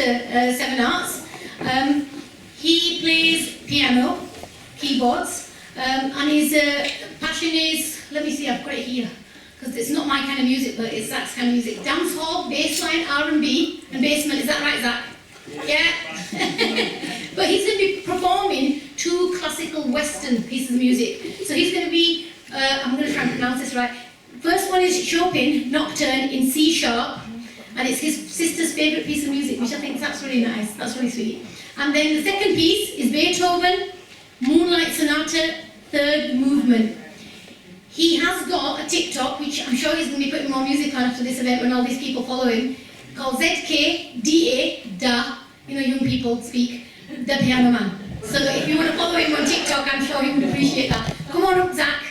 Seven Arts. He plays piano, keyboards, and his passion is, let me see, I've got it here, because it's not my kind of music, but it's Zach's kind of music. Dancehall, bassline, R&B, and basement. Is that right, Zach? Yeah. But he's going to be performing 2 classical Western pieces of music. So he's going to be, I'm going to try and pronounce this right. First one is Chopin, Nocturne in C sharp, and it's his sister's favourite piece of music, which I think that's really nice. That's really sweet. And then the second piece is Beethoven, Moonlight Sonata, 3rd movement. He has got a TikTok, which I'm sure he's going to be putting more music on after this event when all these people follow him, called ZKDA, Da, you know, young people speak, the Piano Man. So if you want to follow him on TikTok, I'm sure he would appreciate that. Come on up, Zach.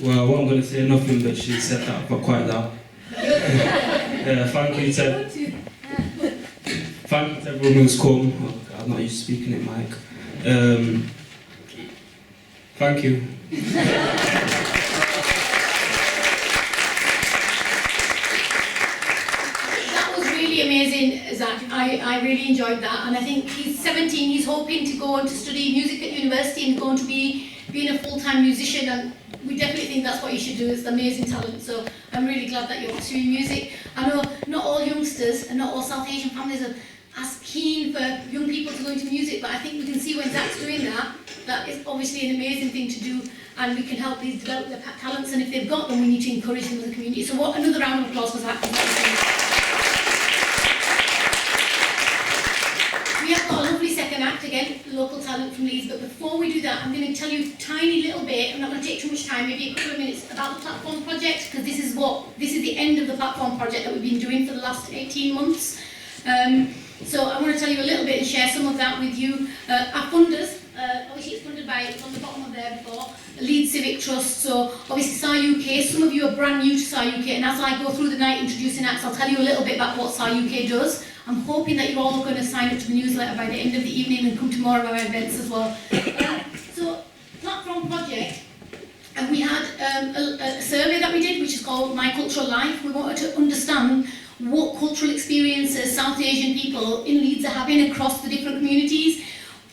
Well, what I'm going to say, nothing, but she said that, but quite loud. Thank you to everyone who's come. Oh, I'm not used to speaking in mic. Thank you. That was really amazing, Zach. I really enjoyed that, and I think he's 17. He's hoping to go on to study music at university and going to being a full-time musician, and we definitely think that's what you should do. It's amazing talent, so I'm really glad that you're pursuing music. I know not all youngsters and not all South Asian families are as keen for young people to go into music, but I think we can see when Zach's doing that, that is obviously an amazing thing to do, and we can help these develop their talents, and if they've got them, we need to encourage them as a community. So what, another round of applause for Zach. We have got a lovely second act, again, local talent from Leeds, but before we do that, I'm going to tell you a tiny little bit, I'm not going to take too much time, maybe a couple of minutes, about the platform project, because this is the end of the platform project that we've been doing for the last 18 months. So I want to tell you a little bit and share some of that with you. Our funders, obviously it's funded by, it's on the bottom of there before, Leeds Civic Trust, so obviously SAA-uk, some of you are brand new to SAA-uk, and as I go through the night introducing acts, I'll tell you a little bit about what SAA-uk does. I'm hoping that you're all going to sign up to the newsletter by the end of the evening and come to more of our events as well. So, platform project, and we had a survey that we did, which is called My Cultural Life. We wanted to understand what cultural experiences South Asian people in Leeds are having across the different communities.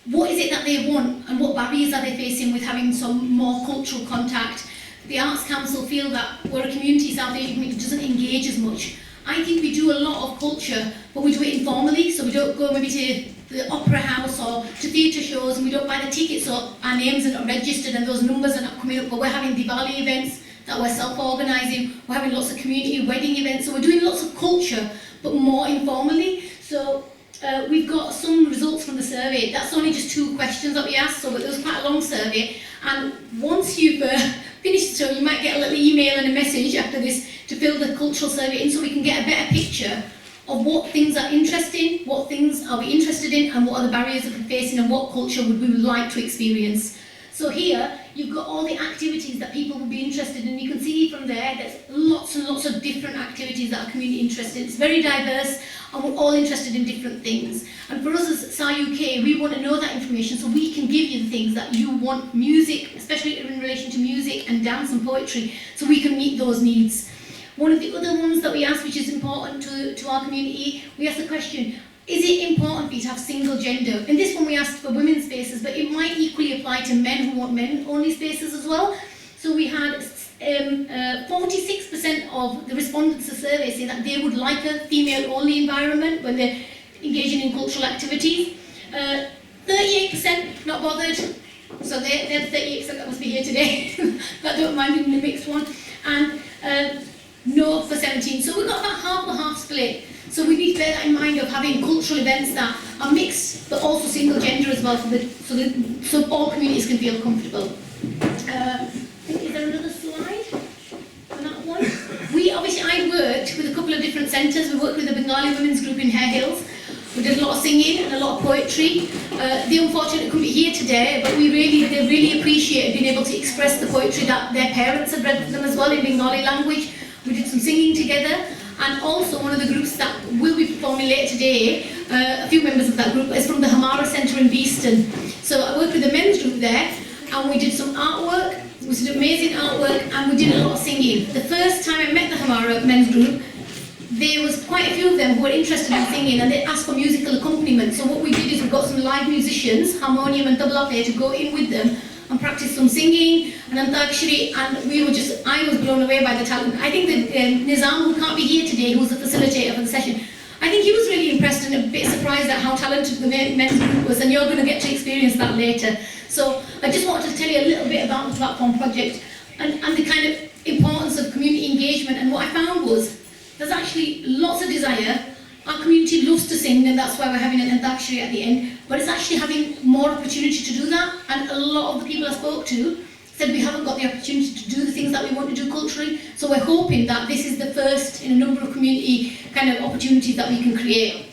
What is it that they want, and what barriers are they facing with having some more cultural contact? The Arts Council feel that we're a community, South Asian community, doesn't engage as much. I think we do a lot of culture, but we do it informally, so we don't go maybe to the opera house or to theatre shows, and we don't buy the tickets, so our names are not registered and those numbers are not coming up, but we're having Diwali events that we're self-organising, we're having lots of community wedding events, so we're doing lots of culture, but more informally. So we've got some results from the survey. That's only just 2 questions that we asked, so it was quite a long survey, and once you've finished the survey, you might get a little email and a message after this to fill the cultural survey in, so we can get a better picture of what things are interesting, what things are we interested in, and what are the barriers that we're facing, and what culture would we like to experience. So here, you've got all the activities that people would be interested in. You can see from there, there's lots and lots of different activities that are community interested in. It's very diverse, and we're all interested in different things. And for us as SAA-uk, we want to know that information so we can give you the things that you want, music, especially in relation to music and dance and poetry, so we can meet those needs. One of the other ones that we asked, which is important to our community, we asked the question, is it important for you to have single gender? In this one we asked for women's spaces, but it might equally apply to men who want men-only spaces as well. So we had 46% of the respondents to the survey say that they would like a female-only environment when they're engaging in cultural activities. 38% not bothered, so they're the 38% that must be here today, that don't mind in the mixed one. And no for 17, so we've got about half split. So we need to bear that in mind of having cultural events that are mixed, but also single gender as well, so all communities can feel comfortable. Is there another slide on that one? I worked with a couple of different centres. We worked with the Bengali women's group in Hare Hills. We did a lot of singing and a lot of poetry. They unfortunately couldn't be here today, but they really appreciated being able to express the poetry that their parents had read to them as well in Bengali language. We did some singing together, and also one of the groups that will be performing later today, a few members of that group, is from the Hamara Centre in Beeston. So I worked with the men's group there, and we did some artwork. We did amazing artwork, and we did a lot of singing. The first time I met the Hamara men's group, there was quite a few of them who were interested in singing, and they asked for musical accompaniment. So what we did is we got some live musicians, harmonium and tabla player, to go in with them and practice some singing and antakshari, and I was blown away by the talent. I think that Nizam, who can't be here today, who was the facilitator for the session, I think he was really impressed and a bit surprised at how talented the men's group was, and you're going to get to experience that later. So I just wanted to tell you a little bit about the platform project and the kind of importance of community engagement. And what I found was there's actually lots of desire. Our community loves to sing, and that's why we're having an antakshari at the end, but it's actually having more opportunity to do that. And a lot of the people I spoke to said we haven't got the opportunity to do the things that we want to do culturally, so we're hoping that this is the first in a number of community kind of opportunities that we can create.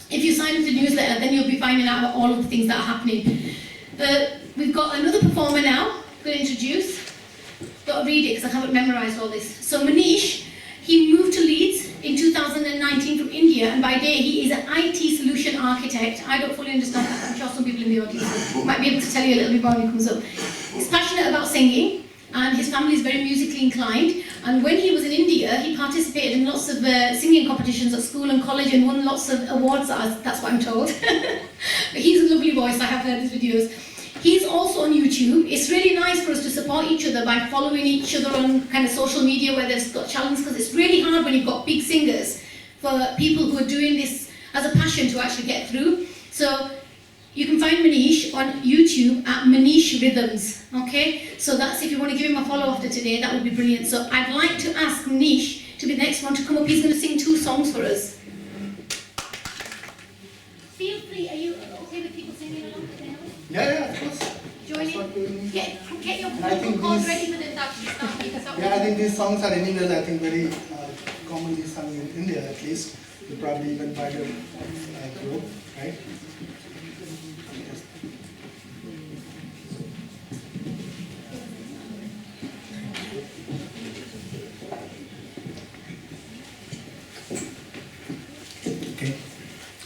If you sign up to the newsletter, then you'll be finding out about all of the things that are happening. We've got another performer now, I'm going to introduce. got to read it because I haven't memorised all this. So Manish, he moved to Leeds in 2019 from India, and by day he is an IT solution architect. I don't fully understand that. I'm sure some people in the audience might be able to tell you a little bit more when he comes up. He's passionate about singing, and his family is very musically inclined. And when he was in India, he participated in lots of singing competitions at school and college and won lots of awards, that's what I'm told. But he's a lovely voice, I have heard his videos. He's also on YouTube. It's really nice for us to support each other by following each other on kind of social media where there's got challenges, because it's really hard when you've got big singers for people who are doing this as a passion to actually get through. So you can find Manish on YouTube at Manish Rhythms, okay? So that's, if you want to give him a follow after today, that would be brilliant. So I'd like to ask Manish to be the next one to come up. He's going to sing 2 songs for us. Feel free, are you okay with people singing along today? Yeah, of course. Join in. Get your vocal cords ready for the start. Yeah, I think these songs are anyways, I think, very commonly sung in India at least. You probably even by the group, right? Okay.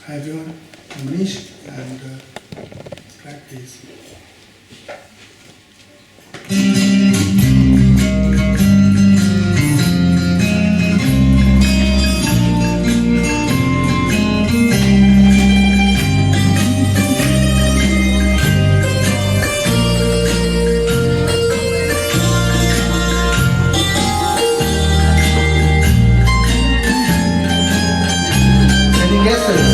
Hi everyone, I'm Manish and practice. Any guesses?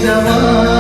जवान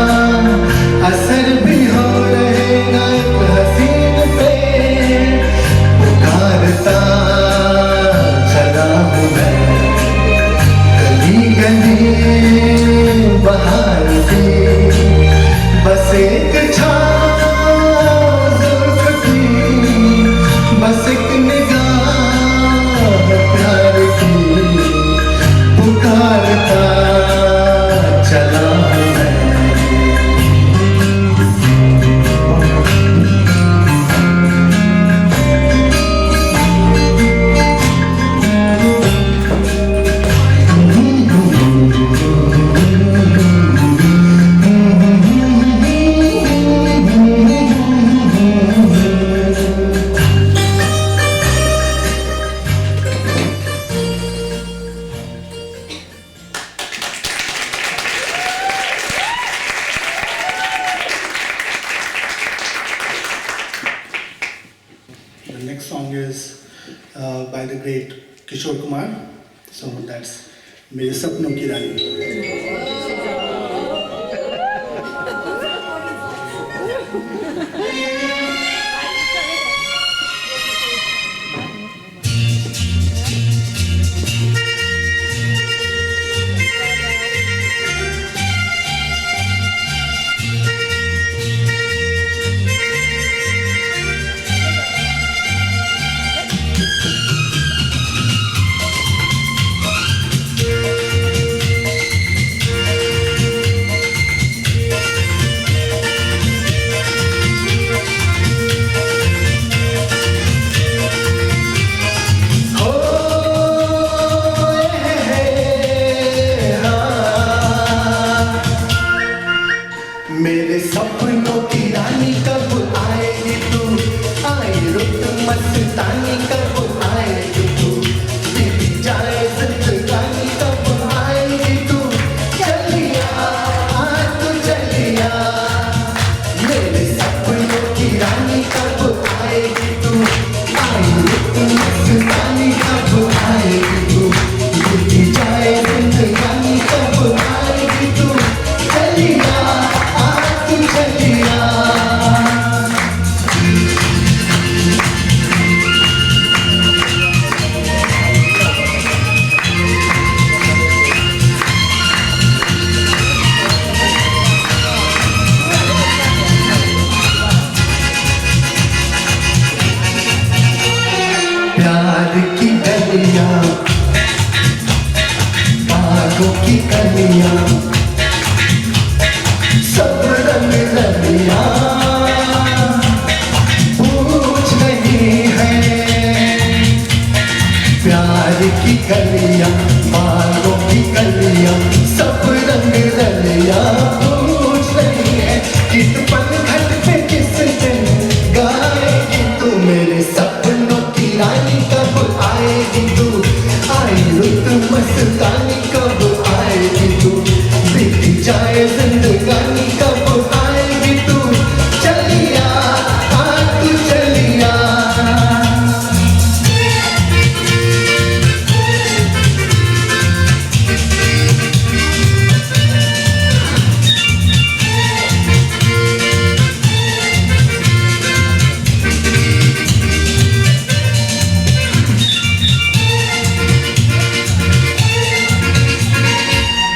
by the great Kishore Kumar. So that's Mere Sapnon Ki Rani. मेरे सपनों की रानी कब आएगी तू, आए रुत मस्तानी कब आएगी तू, बीत जाए जिंदगानी कब आएगी तू, चलिया आ तू चलिया, मेरे सपनों की रानी कब आएगी तू, आए रुत मस्तानी कब आएगी तू, बीत जाए जिंदगानी कब आएगी तू, चलिया प्यार की गलियां, बागों की गलियां, सब रंग रलियां पूछ रही है, प्यार की गलियां, बागों की गलियां, सब रंग रलियां पूछ रही है, किस पनघट पे किस दिन गाएगी तू, मेरे सपनों की रानी कब आएगी तू, आई रुत मस्तानी कब आएगी तू, बीत जाए जिंदगानी कब आएगी तू, चलिया आ तू चलिया।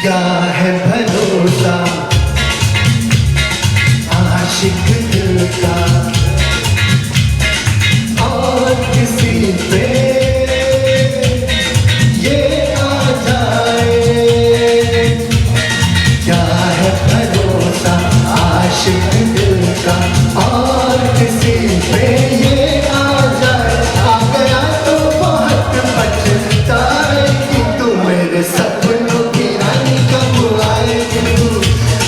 क्या है भरोसा आशिक दिल का और किसी पे ये आ जाए, क्या है भरोसा आशिक दिल का और किसी पे ये आ जाए, आ गया तो बहुत पछताएगी तू, मेरे सपनों की रानी कब आएगी तू,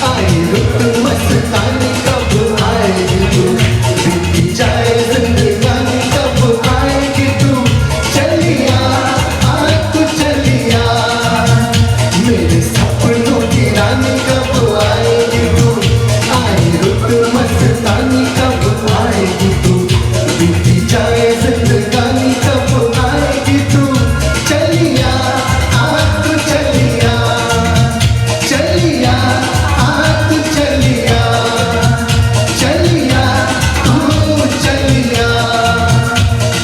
आई रुत मस्तानी कब आएगी तू, बीत जाए जिंदगानी कब आएगी तू, चलिया आ तू चलिया, मेरे सपनों की रानी कब आएगी तू, आई रुत मस्तानी कब आएगी तू, बीत जाए जिंदगानी कब आएगी तू, चलिया आ तू चलिया, चलिया आ तू चलिया, चलिया तू चलिया,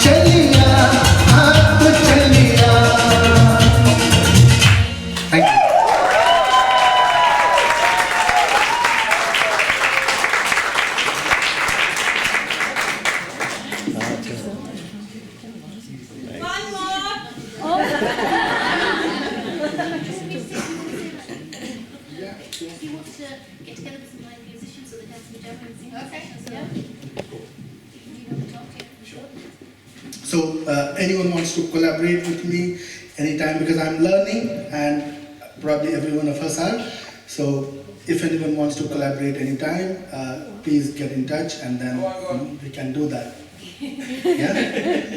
चलिया आ तू चलिया। Thank you. He wants to get together with some live musicians so they can have some jam and sing. Okay. Yeah. You know the talk here. So anyone wants to collaborate with me anytime, because I'm learning and probably every one of us are. So if anyone wants to collaborate anytime, please get in touch and then we can do that. Yeah?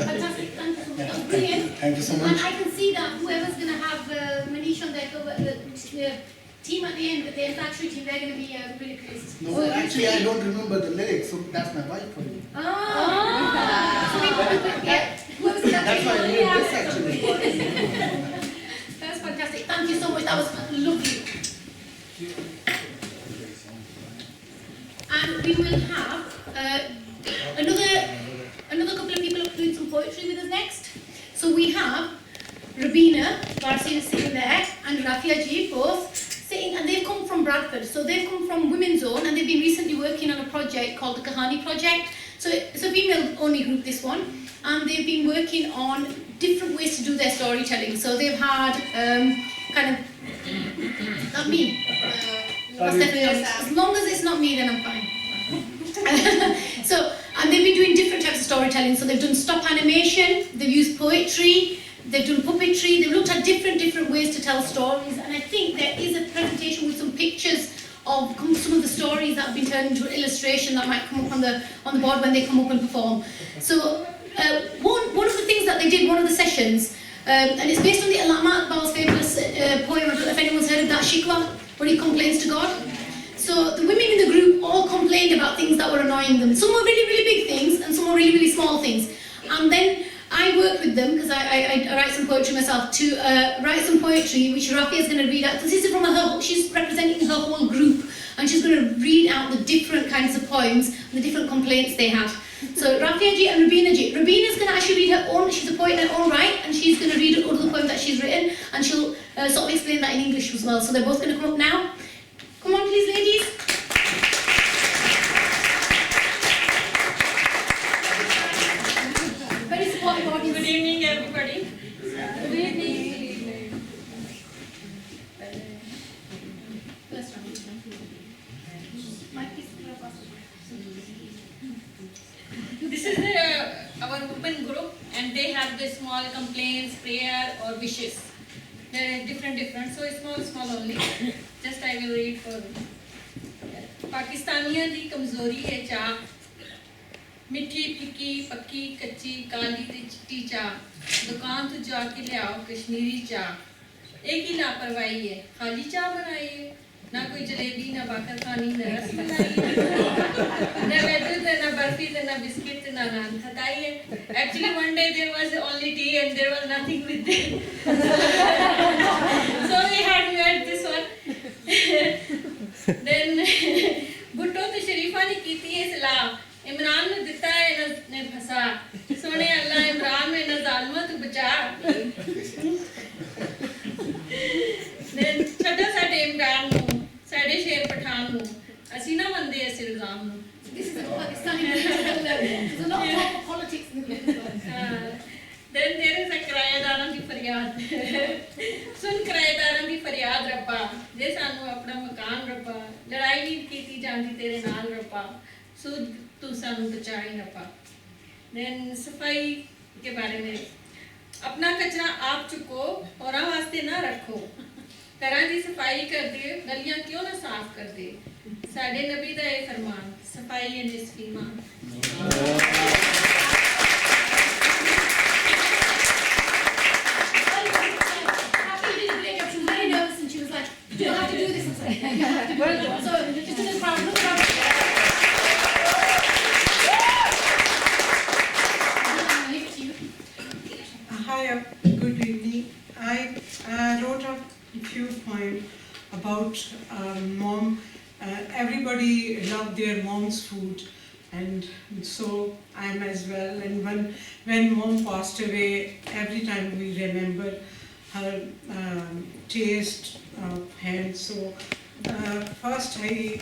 Fantastic. Yeah. Brilliant. Thank you so And much. I can see that whoever's going to have Manish on their cover, the team at the end, the factory team, they're going to be really crazy. No, actually I don't remember the lyrics, so that's my wife for you. So yeah, whoever's going to That's why I made this actually. That's fantastic. Thank you so much. That was lovely. And we will have another couple of people who doing some poetry with us next. So we have Rabina, Varsi is sitting there, and Rafia Ji both sitting, and they've come from Bradford. So they've come from Women's Zone, and they've been recently working on a project called the Kahani Project. So it's a female-only group, this one, and they've been working on different ways to do their storytelling. So they've had kind of, not me. That's definitely, as long as it's not me, then I'm fine. So, and they've been doing different types of storytelling. So they've done stop animation, they've used poetry, they've done puppetry, they've looked at different ways to tell stories. And I think there is a presentation with some pictures of some of the stories that have been turned into an illustration that might come up on the board when they come up and perform. So one of the things that they did, one of the sessions, and it's based on the Allama Iqbal's famous poem, I don't know if anyone's heard of that, Shikwa, where he complains to God. So the women in the group all complained about things that were annoying them. Some were really, really big things, and some were really, really small things. And then I worked with them, because I write some poetry myself, to write some poetry which Rafia is going to read out. This is from she's representing her whole group, and she's going to read out the different kinds of poems and the different complaints they had. So Rafia Ji and Rabina Ji. Rabina's going to actually read her own, she's a poet in her own right, and she's going to read all the poem that she's written, and she'll sort of explain that in English as well. So they're both going to come up now. Come on please, ladies. Very supportive audience. Good evening, everybody. Good evening. First round. This is our women group, and they have the small complaints, prayer, or wishes. They're different. So small only. Just I will read for Pakistaniyan di kamzori hai cha, mithi phiki pakki kachi kali te chitti cha, दुकान तो जाके ले आओ कश्मीरी चाय, एक ही लापरवाही है, खाली चाय बनाई है, ना कोई जलेबी, ना बाकर खानी, ना रस मलाई है, ना वैसे ना बर्फी, ना बिस्किट, ना नान खटाई है. Actually one day there was only tea and there was nothing with it. So we had made this one. Then Bhutto तो शरीफा ने की थी सलाह, इमरान ने दिता है ने फंसा, सोने अल्लाह इमरान में न जालिमा तो बचा. Then छड्डो साडे इमरान नू, साडे शेर पठान नू, असी ना मंदे इस इल्जाम नू. This is a Pakistani there's a lot of politics in the book. Then there is a किराएदारां दी फरियाद. सुन किराएदारां दी फरियाद रब्बा, जे सानू अपना मकान रब्बा, लड़ाई नहीं कीती जांदी तेरे नाल रब्बा, सुध तू सानू बचाई रब्बा. Then सफाई के बारे में, अपना कचरा आप चुको और वास्ते ना रखो. तरह दी सफाई कर दे, गलियां क्यों ना साफ कर दे. साडे नबी दा ये फरमान, सफाई है निस्फ ईमान. You have to do this. Well done. So, just in this round, look around. Leave it to you. Hi, good evening. I wrote a few poems about mom. Everybody loved their mom's food, and so I am as well. And when mom passed away, every time we remember her taste of hand. So first I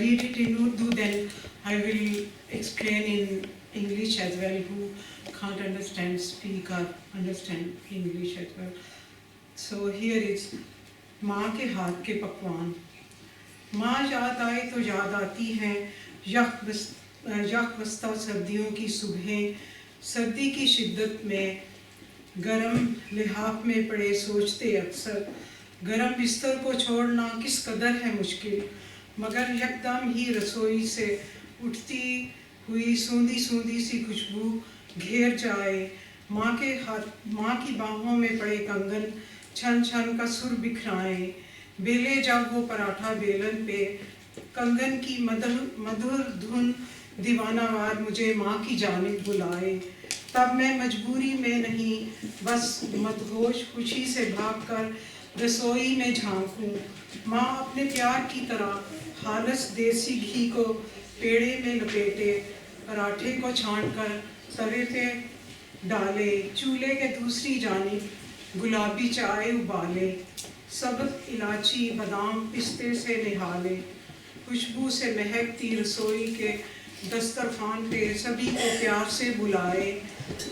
read it in Urdu, then I will explain in English as well, who can't understand, speak or understand English as well. So here is माँ के हाथ के पकवान. माँ याद आए तो याद आती हैं यख बस्ता सर्दियों की सुबहें, सर्दी की शिद्दत में गरम लिहाफ में पड़े सोचते अक्सर, गरम बिस्तर को छोड़ना किस कदर है मुश्किल, मगर यकदम ही रसोई से उठती हुई सूंधी सूंधी सी खुशबू घेर जाए. माँ की बाहों में पड़े कंगन छन छन का सुर बिखराए, बेले जब वो पराठा बेलन पे, कंगन की मधुर धुन दीवानावार मुझे माँ की जानिब बुलाए. तब मैं मजबूरी में नहीं बस मदहोश खुशी से भागकर रसोई में झांकूं। माँ अपने प्यार की तरह खालिस देसी घी को पेड़े में लपेटे, पराठे को छानकर तवे पे डाले, चूल्हे के दूसरी जानिब गुलाबी चाय उबाले, सब्ज़ इलायची बादाम पिस्ते से निहाले, खुशबू से महकती रसोई के दस्तरखान पे सभी को प्यार से बुलाए,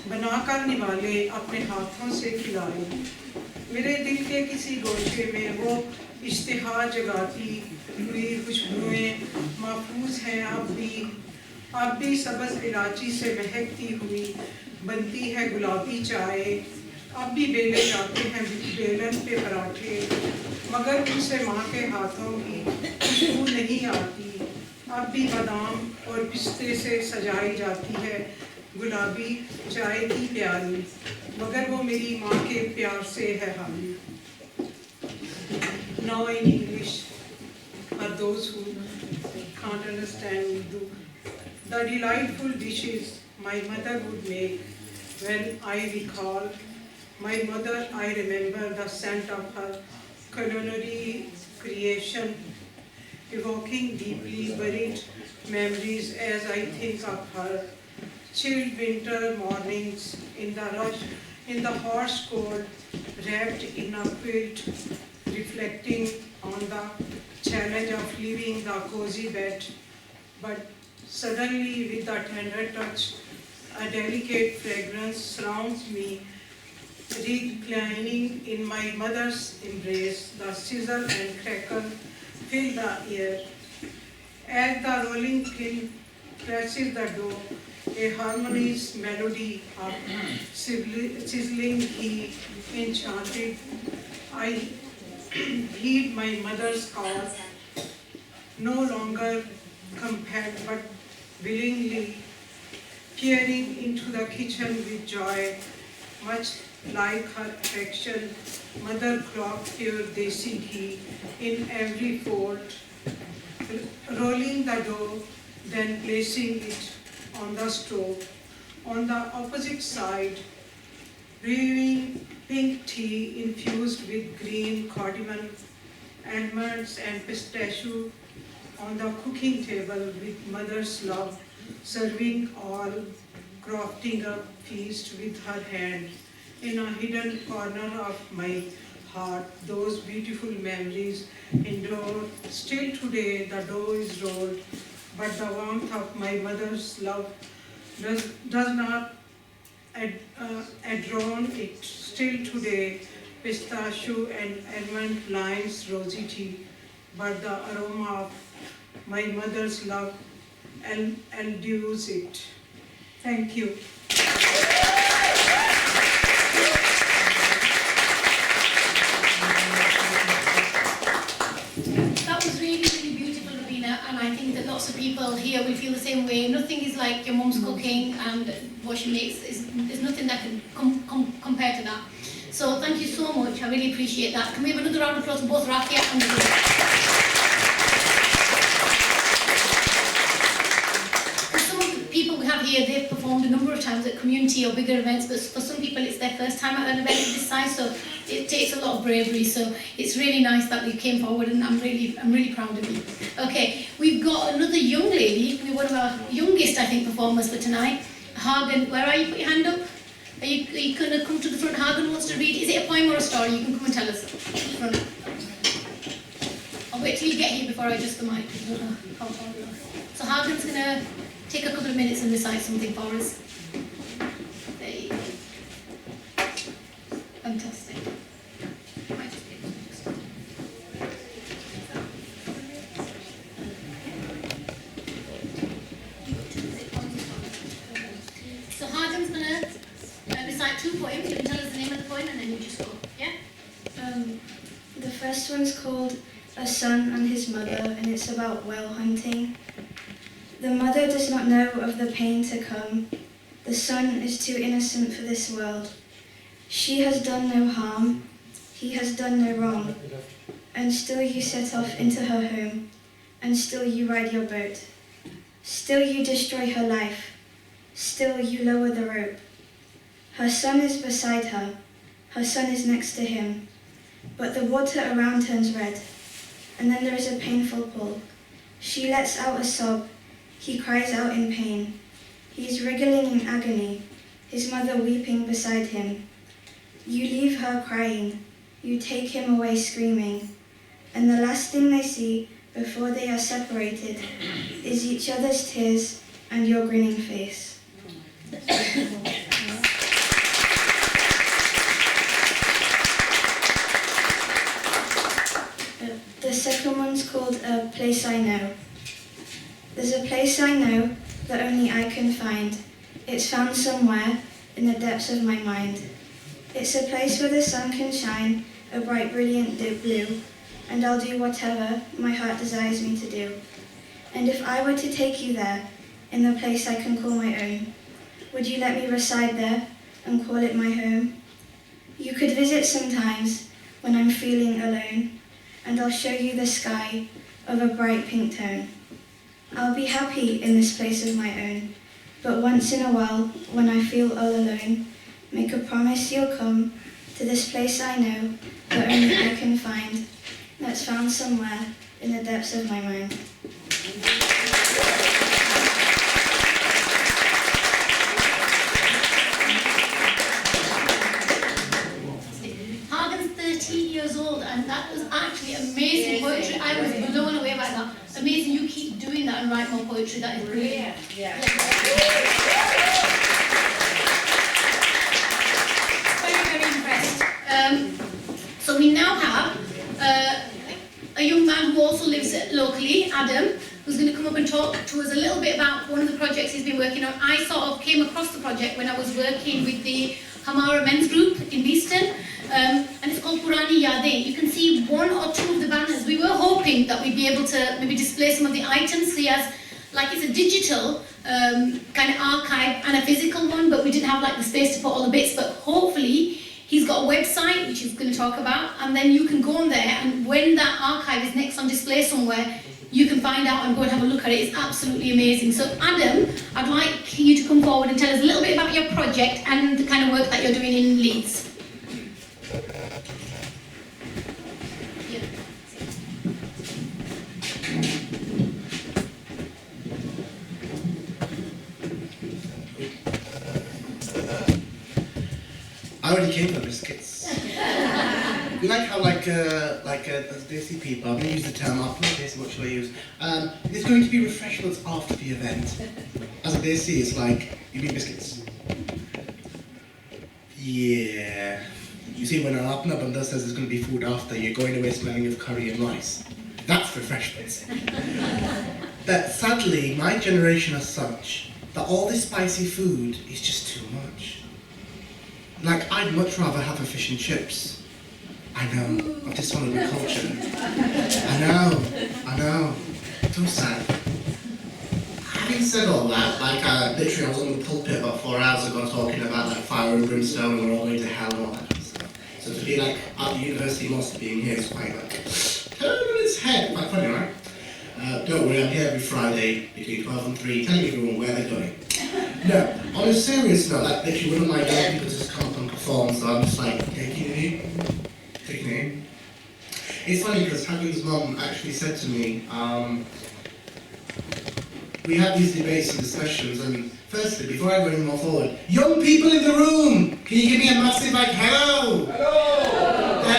बनाकर निवाले अपने हाथों से खिलाए। मेरे दिल के किसी गोशे में वो इश्तिहा जगाती हुई खुशबुएं महफूज हैं अब भी सब्ज़ इलायची से महकती हुई बनती है गुलाबी चाय। अब भी बेले जाते हैं बेलन पे पराठे, मगर उनसे माँ के हाथों की खुशबू नहीं आती। अब भी बादाम और पिस्ते से सजाई जाती है गुलाबी चाय की प्याली, मगर वो मेरी माँ के प्यार से है हाली। Now in English, for those who can't understand Urdu, the delightful dishes my mother would make. When I recall my mother, I remember the scent of her culinary creation, evoking deeply buried memories as I think of her. Chilled winter mornings in the harsh cold, wrapped in a quilt, reflecting on the challenge of leaving the cozy bed, but suddenly with a tender touch, a delicate fragrance surrounds me, reclining in my mother's embrace. The sizzle and crackle fill the air. As the rolling pin presses the dough, a harmonious melody of sizzling ghee enchanted. I heed my mother's call, no longer compelled but willingly, peering into the kitchen with joy, much like her affection. Mother clocked pure desi ghee in every fold, rolling the dough, then placing it on the stove. On the opposite side, brewing pink tea infused with green cardamom, almonds and pistachio on the cooking table with mother's love, serving all, crafting a feast with her hand. In a hidden corner of my heart, those beautiful memories endure. Still today the dough is rolled, but the warmth of my mother's love does not adorn it. Still today, pistachio and almond lines rosy tea, but the aroma of my mother's love endues it. Thank you. That was really, really beautiful, Ravina, and I think that lots of people here will feel the same way. Nothing is like your mum's cooking and what she makes. There's nothing that can compare to that. So thank you so much. I really appreciate that. Can we have another round of applause for both Rakia and some of the people we have here, they've performed a number of times at community or bigger events, but for some people it's their first time at an event of this size, so it takes a lot of bravery. So it's really nice that you came forward, and I'm really proud of you. Okay, we've got another young lady, one of our youngest, I think, performers for tonight. Haran, where are you? Put your hand up. Are you going to come to the front? Haran wants to read. Is it a poem or a story? You can come and tell us. Front. I'll wait till you get here before I adjust the mic. So Haran's going to take a couple of minutes and recite something for us. There you go. Fantastic. So Haran's going to recite two poems. You can tell us the name of the poem and then you just go. Yeah? The first one's called A Son and His Mother, and it's about whale hunting. The mother does not know of the pain to come. The son is too innocent for this world. She has done no harm. He has done no wrong. And still you set off into her home. And still you ride your boat. Still you destroy her life. Still you lower the rope. Her son is beside her. Her son is next to him. But the water around turns red. And then there is a painful pull. She lets out a sob. He cries out in pain. He is wriggling in agony, his mother weeping beside him. You leave her crying. You take him away screaming. And the last thing they see before they are separated is each other's tears and your grinning face. The second one's called A Place I Know. There's a place I know that only I can find. It's found somewhere in the depths of my mind. It's a place where the sun can shine, a bright, brilliant blue, and I'll do whatever my heart desires me to do. And if I were to take you there, in the place I can call my own, would you let me reside there and call it my home? You could visit sometimes when I'm feeling alone, and I'll show you the sky of a bright pink tone. I'll be happy in this place of my own, but once in a while, when I feel all alone, make a promise you'll come to this place I know that only I can find, that's found somewhere in the depths of my mind. Hagen's 13 years old, and that was actually amazing poetry. I was blown away by that. Amazing, you keep doing that and write more poetry. That is brilliant. Yeah. Very, very impressed. So we now have a young man who also lives locally, Adam, who's going to come up and talk to us a little bit about one of the projects he's been working on. I sort of came across the project when I was working with the Hamara men's group in Beeston, and it's called Purani Yadein. You can see one or two of the banners. We were hoping that we'd be able to maybe display some of the items. He has, like, it's a digital kind of archive and a physical one, but we didn't have like the space to put all the bits. But hopefully he's got a website which he's going to talk about, and then you can go on there, and when that archive is next on display somewhere, you can find out and go and have a look at it. It's absolutely amazing. So Adam, I'd like you to come forward and tell us a little bit about your project and the kind of work that you're doing in Leeds. I already came for biscuits. You like how they see people, I'm going to use the term, I'll not say what should I use. There's going to be refreshments after the event. As they see, it's like, you mean biscuits? Yeah. You see, when an Apna says there's going to be food after, you're going away smelling of curry and rice. That's refreshments. But sadly, my generation is such that all this spicy food is just too much. Like, I'd much rather have a fish and chips. I know, I've dishonored my culture. I know. So sad. Having said all that, literally I was on the pulpit about 4 hours ago talking about like fire and brimstone and we're all going to hell and all that kind of stuff. So to be like at the university mosque being here is quite like, turn on its head. Quite funny, right? Don't worry, I'm here every Friday between 12 and 3, telling everyone where they're going. No, on a serious note, like literally one of my young people just come up and perform, so I'm just like, taking it in. It's funny because Hagen's mum actually said to me, we had these debates and discussions, and firstly, before I go any more forward, young people in the room, can you give me a massive like, hello? Hello!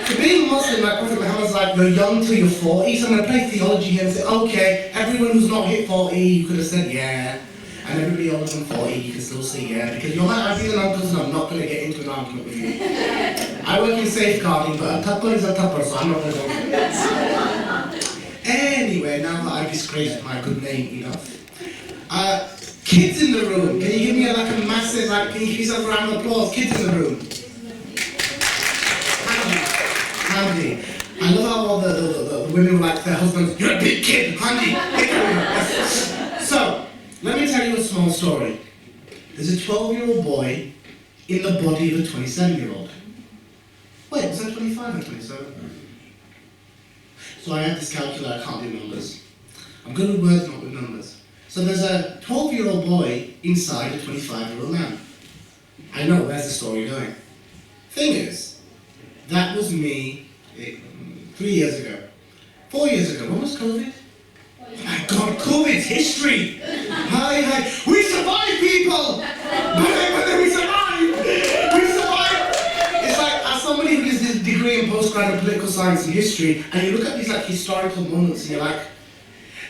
So being Muslim, like Prophet Muhammad's like, you're young till you're 40, so I'm going to play theology here and say, okay, everyone who's not hit 40, you could have said yeah, and everybody older than 40, you can still say yeah, because you're my aunties and uncles and I'm not going to get into an argument with you. I work in safeguarding, but a tupper is a tupper, so I'm not going to go into it. Anyway, now that I've disgraced my good name enough, kids in the room, can you give me a massive, can you give yourself a round of applause? Kids in the room. Handy. I love how all the women were like their husbands, you're a big kid, handy. So, let me tell you a small story. There's a 12-year-old boy in the body of a 27-year-old. Wait, was that 25 or 27? So I have this calculator, I can't do numbers. I'm good with words, not with numbers. So there's a 12-year-old boy inside a 25-year-old man. I know, where's the story going? Thing is, that was me 3 years ago. 4 years ago, when was COVID? Oh my God, COVID's history! Hi, we survived, people! But we survived! We survived! It's like, as somebody who does this degree in postgraduate political science and history, and you look at these like historical moments and you're like,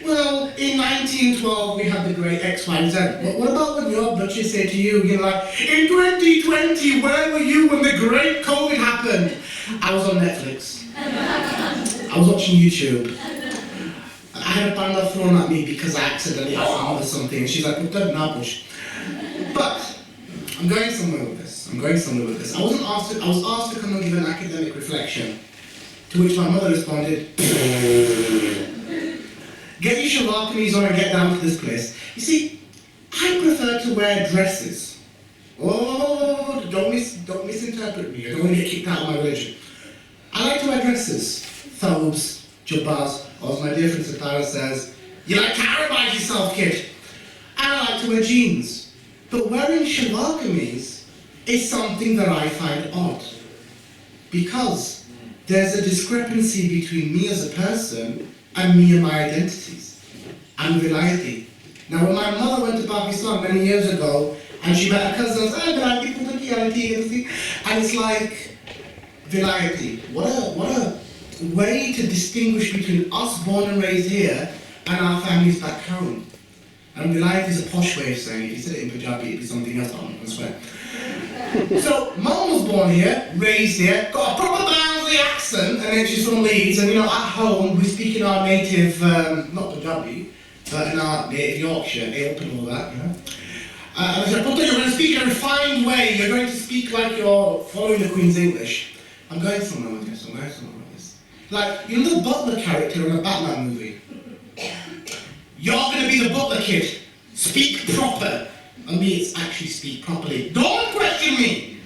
well, in 1912 we had the great X, Y, and Z. But what about when your Duchess said to you, you're like, in 2020, where were you when the great COVID happened? I was on Netflix. I was watching YouTube. I had a banner thrown at me because I accidentally found something. And she's like, well, don't nabush. But I'm going somewhere with this. I was asked to come and give an academic reflection, to which my mother responded, get your shalakanis on and get down to this place. You see, I prefer to wear dresses. Oh, don't misinterpret me. I don't want to get kicked out of my religion. I like to wear dresses, thobes, jubbas, or as my dear friend Satara says, you like to Arabize yourself, kid. And I like to wear jeans. But wearing shalakanis is something that I find odd. Because there's a discrepancy between me as a person and me and my identities and vilayati. Now, when my mother went to Pakistan many years ago and she met her cousins, and it's like, vilayati. What a way to distinguish between us born and raised here and our families back home. And vilayati is a posh way of saying it. If you said it in Punjabi, it'd be something else, I'm not going to swear. So, Mum was born here, raised here, got a proper Bengali accent, and then she's from Leeds, and at home we speak in our native, not Punjabi, but in our native Yorkshire, Ailp and all that, And I said, Putta, you're going to speak in a refined way, you're going to speak like you're following the Queen's English. I'm going somewhere with this, Like, the butler character in a Batman movie. You're going to be the butler, kid. Speak proper. And me, it's actually speak properly. Don't question me!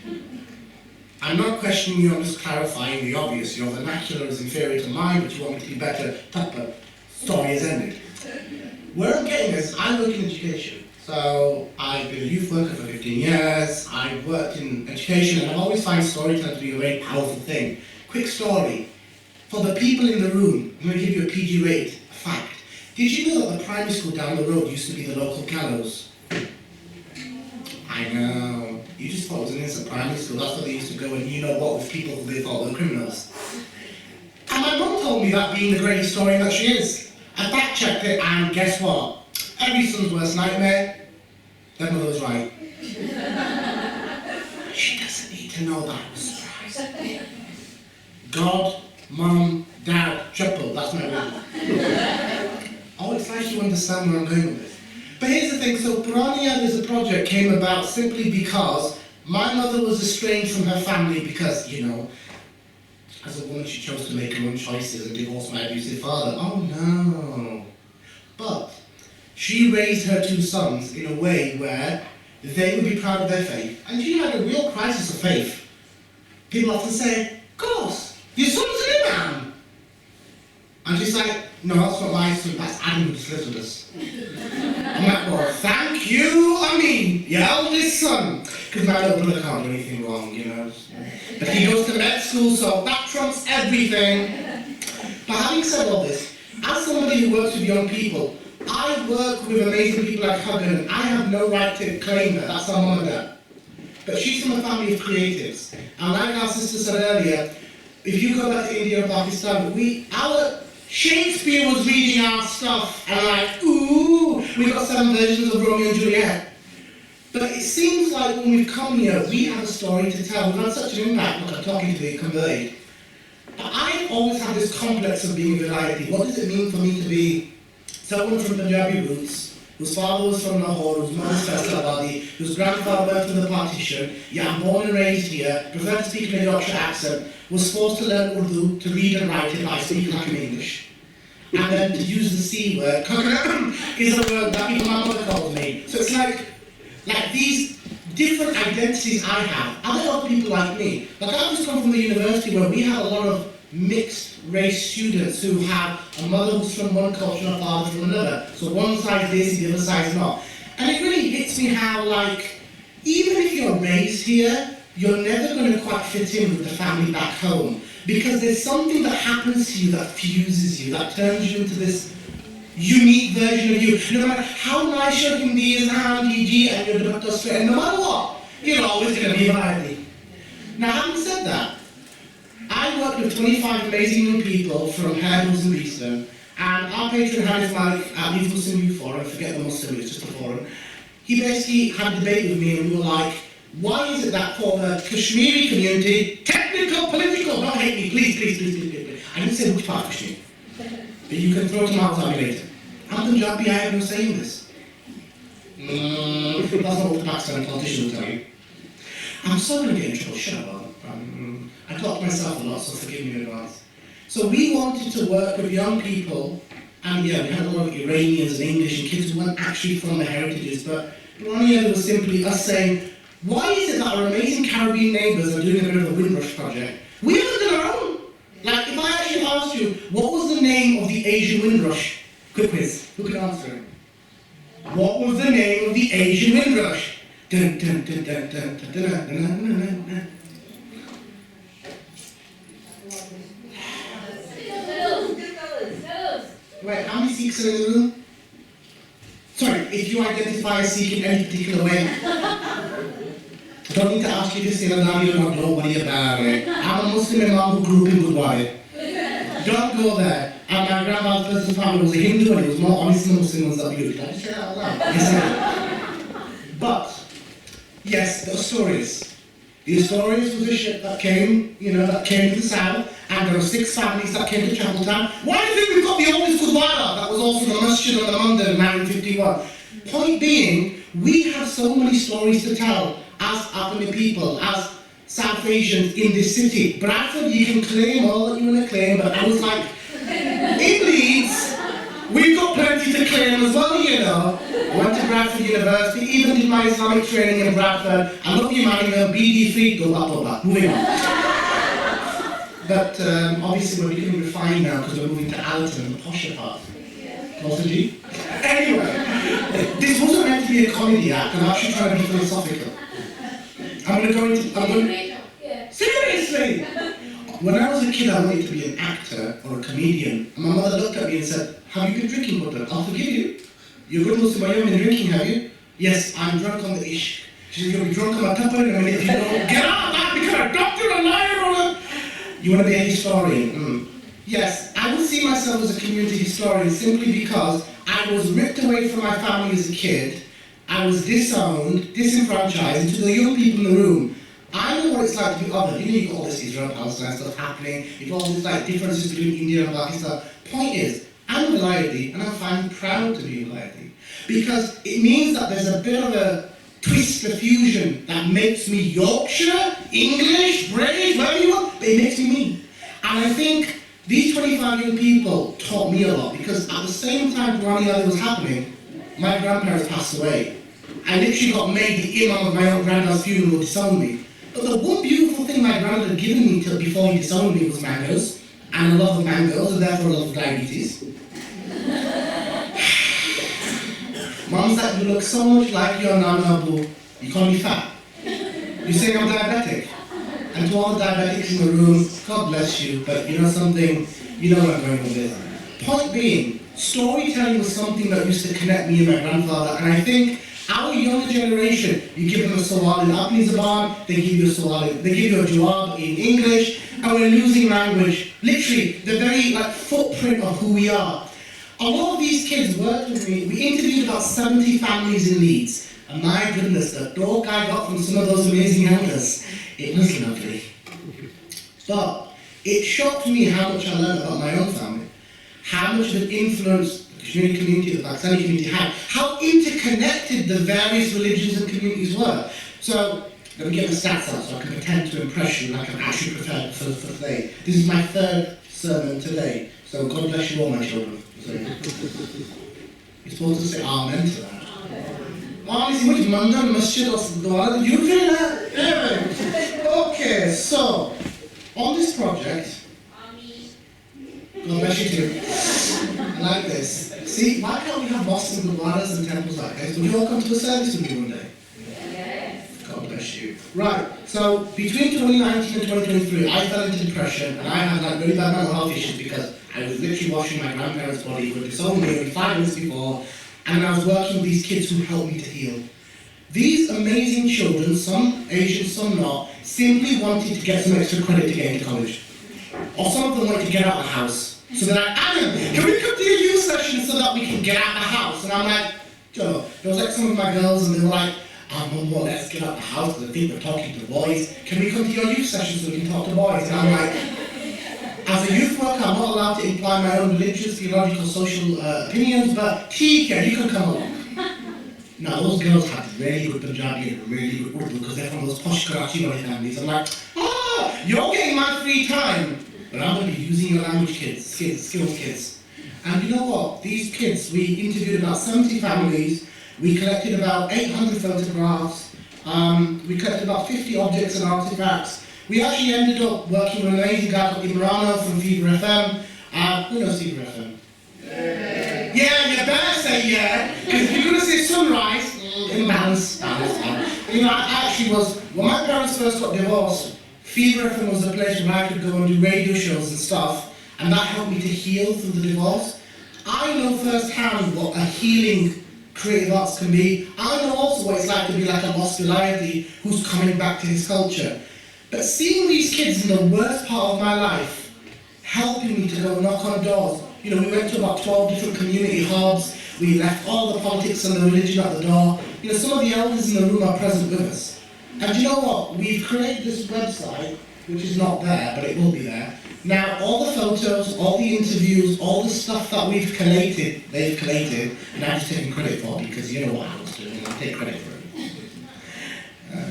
I'm not questioning you, I'm just clarifying the obvious. Your vernacular is inferior to mine, but you want me to be better. Tapa, story is ended. Where I'm getting is, I work in education. So, I've been a youth worker for 15 years, I've worked in education, and I've always found storytelling to be a very powerful thing. Quick story. For the people in the room, I'm going to give you a PG rated fact. Did you know that the primary school down the road used to be the local gallows? I know. You just thought it was an innocent primary school. That's where they used to go and with people who they thought were criminals. And my mum told me that being the great historian that she is. I fact checked it and guess what? Every son's worst nightmare, their mother was right. She doesn't need to know that. I was surprised. God, Mum, Dad, triple, that's my word. Oh, it's like you understand where I'm going with this. But here's the thing, so Purania as a project came about simply because my mother was estranged from her family because, as a woman she chose to make her own choices and divorce my abusive father. Oh no. But she raised her two sons in a way where they would be proud of their faith. And she had a real crisis of faith. People often say, of course, your son's an imam. And she's like, no, that's not my son, that's Adam who just lives with us. I'm like, well, thank you, your eldest son. Because my little brother can't do anything wrong, But he goes to med school, so that trumps everything. But having said all this, as somebody who works with young people, I work with amazing people like Haran. I have no right to claim her, that's our mum and dad. But she's from a family of creatives. And like our sister said earlier, if you go back to India or Pakistan, our Shakespeare was reading our stuff and like, ooh, we got 7 versions of Romeo and Juliet. But it seems like when we've come here, we have a story to tell. We've had such an impact, look, I'm talking to you, converted. But I've always had this complex of being a variety. What does it mean for me to be someone from Punjabi roots, whose father was from Lahore, whose mother was Faisalabadi, whose grandfather went through the partition, yet I'm born and raised here, prefer to speak in a Yorkshire accent, was forced to learn Urdu, to read and write it, I speak like in English. And then to use the C word, is a word that even my mother calls me. So it's like these different identities I have. Are there other people like me? Like I've just come from the university where we have a lot of mixed race students who have a mother who's from one culture and a father from another. So one side's this, the other side's not. And it really hits me how, like, even if you're raised here, you're never going to quite fit in with the family back home. Because there's something that happens to you that fuses you, that turns you into this unique version of you. No matter how nice you can be as an DG and you're the Dr. Straight, and no matter what, you're always going to be a variety. Now, having said that, I worked with 25 amazing young people from Haran and Beeston, and our patron had his like at Youth Muslim Youth Forum, forget the Muslim, it's just a forum. He basically had a debate with me and we were like, why is it that for the Kashmiri community, technical, political, don't hate me, please. I didn't say which part of Kashmir, but you can throw tomatoes at me later. I'm Punjabi, I have no say in this. That's not what the Pakistani politician will tell you. I'm so going to get in trouble, shut up. I talk to myself a lot, so forgive me in advance. So we wanted to work with young people, and yeah, we had a lot of Iranians and English and kids who weren't actually from the heritages, but one year was simply us saying, why is it that our amazing Caribbean neighbours are doing a bit of a Windrush project? We haven't done our own. Like, if I actually asked you, what was the name of the Asian Windrush? Quick quiz, who can answer it? What was the name of the Asian Windrush? Dun, dun, dun, dun, dun, dun, dun, dun, dun, dun, dun, dun. Wait, how many Sikhs are in the room? Sorry, if you identify as Sikh in any particular way, I don't need to ask you to say that now you don't know what about it. I'm a Muslim imam who grew up in Gurdwara. Don't go there. And my grandma's personal family was a Hindu and he was more honest than the Muslim ones that you. Did I just say that out loud? Yes, but, yes, the Asturias. The Asturias was a ship that came, that came to the south, and there were 6 families that came to Chapeltown. Why do you think we've got the oldest Gurdwara that was also the masjid on the Monday in 1951? Point being, we have so many stories to tell as Afghani people, as South Asians in this city. Bradford, you can claim all that you want to claim, but I was like, in Leeds, we've got plenty to claim as well, Went to Bradford University, even did my Islamic training in Bradford. I love you, Manningham, BD3, go back. Moving on. But obviously we're becoming refined now because we're moving to Allerton, the posher part. Closer G? Anyway, this wasn't meant to be a comedy act, I'm actually trying to be philosophical. Seriously! When I was a kid, I wanted to be an actor or a comedian, and my mother looked at me and said, have you been drinking, Butter? I'll forgive you. You're good Muslim, but you haven't been drinking, have you? Yes, I'm drunk on the ish. She said, you'll be drunk on my tupper in a minute if you don't get out of that, become a doctor, a lawyer, or a... You want to be a historian? Yes, I would see myself as a community historian simply because I was ripped away from my family as a kid. I was disowned, disenfranchised, and to the young people in the room, I know what it's like to be othered. You've got all this Israel-Palestine stuff happening, you've got all these differences between India and Pakistan. Point is, I'm a Velayati, and I'm fine, proud to be a Velayati. Because it means that there's a bit of a twist, a fusion, that makes me Yorkshire, English, British, whatever you want, but it makes me me. And I think these 25 young people taught me a lot, because at the same time Qawwali Ali was happening, my grandparents passed away. I literally got made the imam of my own granddad's funeral who disowned me. But the one beautiful thing my granddad had given me till before he disowned me was mangoes, and a love of mangoes, and therefore a love of diabetes. Mum said, you look so much like your Nana Abu, you call me fat. You say I'm diabetic. And to all the diabetics in the room, God bless you, but you know something, you know where I'm going with this. Point being, storytelling was something that used to connect me and my grandfather, and I think our younger generation, you give them a sawal in Apni Zaban, they give you a sawal, they give you a jawab in English, and we're losing language, literally, the very footprint of who we are. A lot of these kids worked with me. We interviewed about 70 families in Leeds, and my goodness, the talk I got from some of those amazing elders, it was lovely. But it shocked me how much I learned about my own family, how much of an influence the Kashmiri community, the Pakistani community had, how interconnected the various religions and communities were. So, let me get the stats out so I can pretend to impress you like I'm actually prepared for today. This is my 3rd sermon today, so God bless you all, my children. You're supposed to say amen to that. Honestly, which Mandan Masjid or Dwara, you feel that? Anyway. Okay, so, on this project, God bless you too. I like this. See, why can't we have mosques and gurdwaras and temples like this? Would you all come to a service with me one day? God bless you. Right, so between 2019 and 2023, I fell into depression and I had like really bad mental health issues because I was literally washing my grandparents' body who had disowned me only 5 minutes before, and I was working with these kids who helped me to heal. These amazing children, some Asian, some not, simply wanted to get some extra credit to get into college. Or some of them wanted to get out of the house. So they're like, Alan, can we come to your youth session so that we can get out of the house? And I'm like, Joe, there was like some of my girls and they were like, Mum, well, let's get out of the house because I think we're talking to boys. Can we come to your youth session so we can talk to boys? And I'm like, as a youth worker, I'm not allowed to imply my own religious, theological, social opinions, but Tika, you can come along. Now, those girls had really good Punjabi and really good Urdu because they're from those posh Karachi families. I'm like, you're getting my free time, but I'm going to be using your language skills kids. And you know what? These kids, we interviewed about 70 families, we collected about 800 photographs, we collected about 50 objects and artifacts. We actually ended up working with an amazing guy called Imran from Fever FM. Who knows Fever FM? Yeah, you better say yeah, because if you're going to say sunrise, balance. You know, I actually was, when my parents first got divorced, Fever FM was a place where I could go and do radio shows and stuff, and that helped me to heal through the divorce. I know firsthand what a healing creative arts can be. I know also what it's like to be like a lost Goliath who's coming back to his culture. But seeing these kids in the worst part of my life, helping me to go knock on doors. You know, we went to about 12 different community hubs, we left all the politics and the religion at the door. You know, some of the elders in the room are present with us. And you know what? We've created this website, which is not there, but it will be there. Now, all the photos, all the interviews, all the stuff that we've collated, they've collated, and I'm just taking credit for because you know what I was doing, I take credit for it.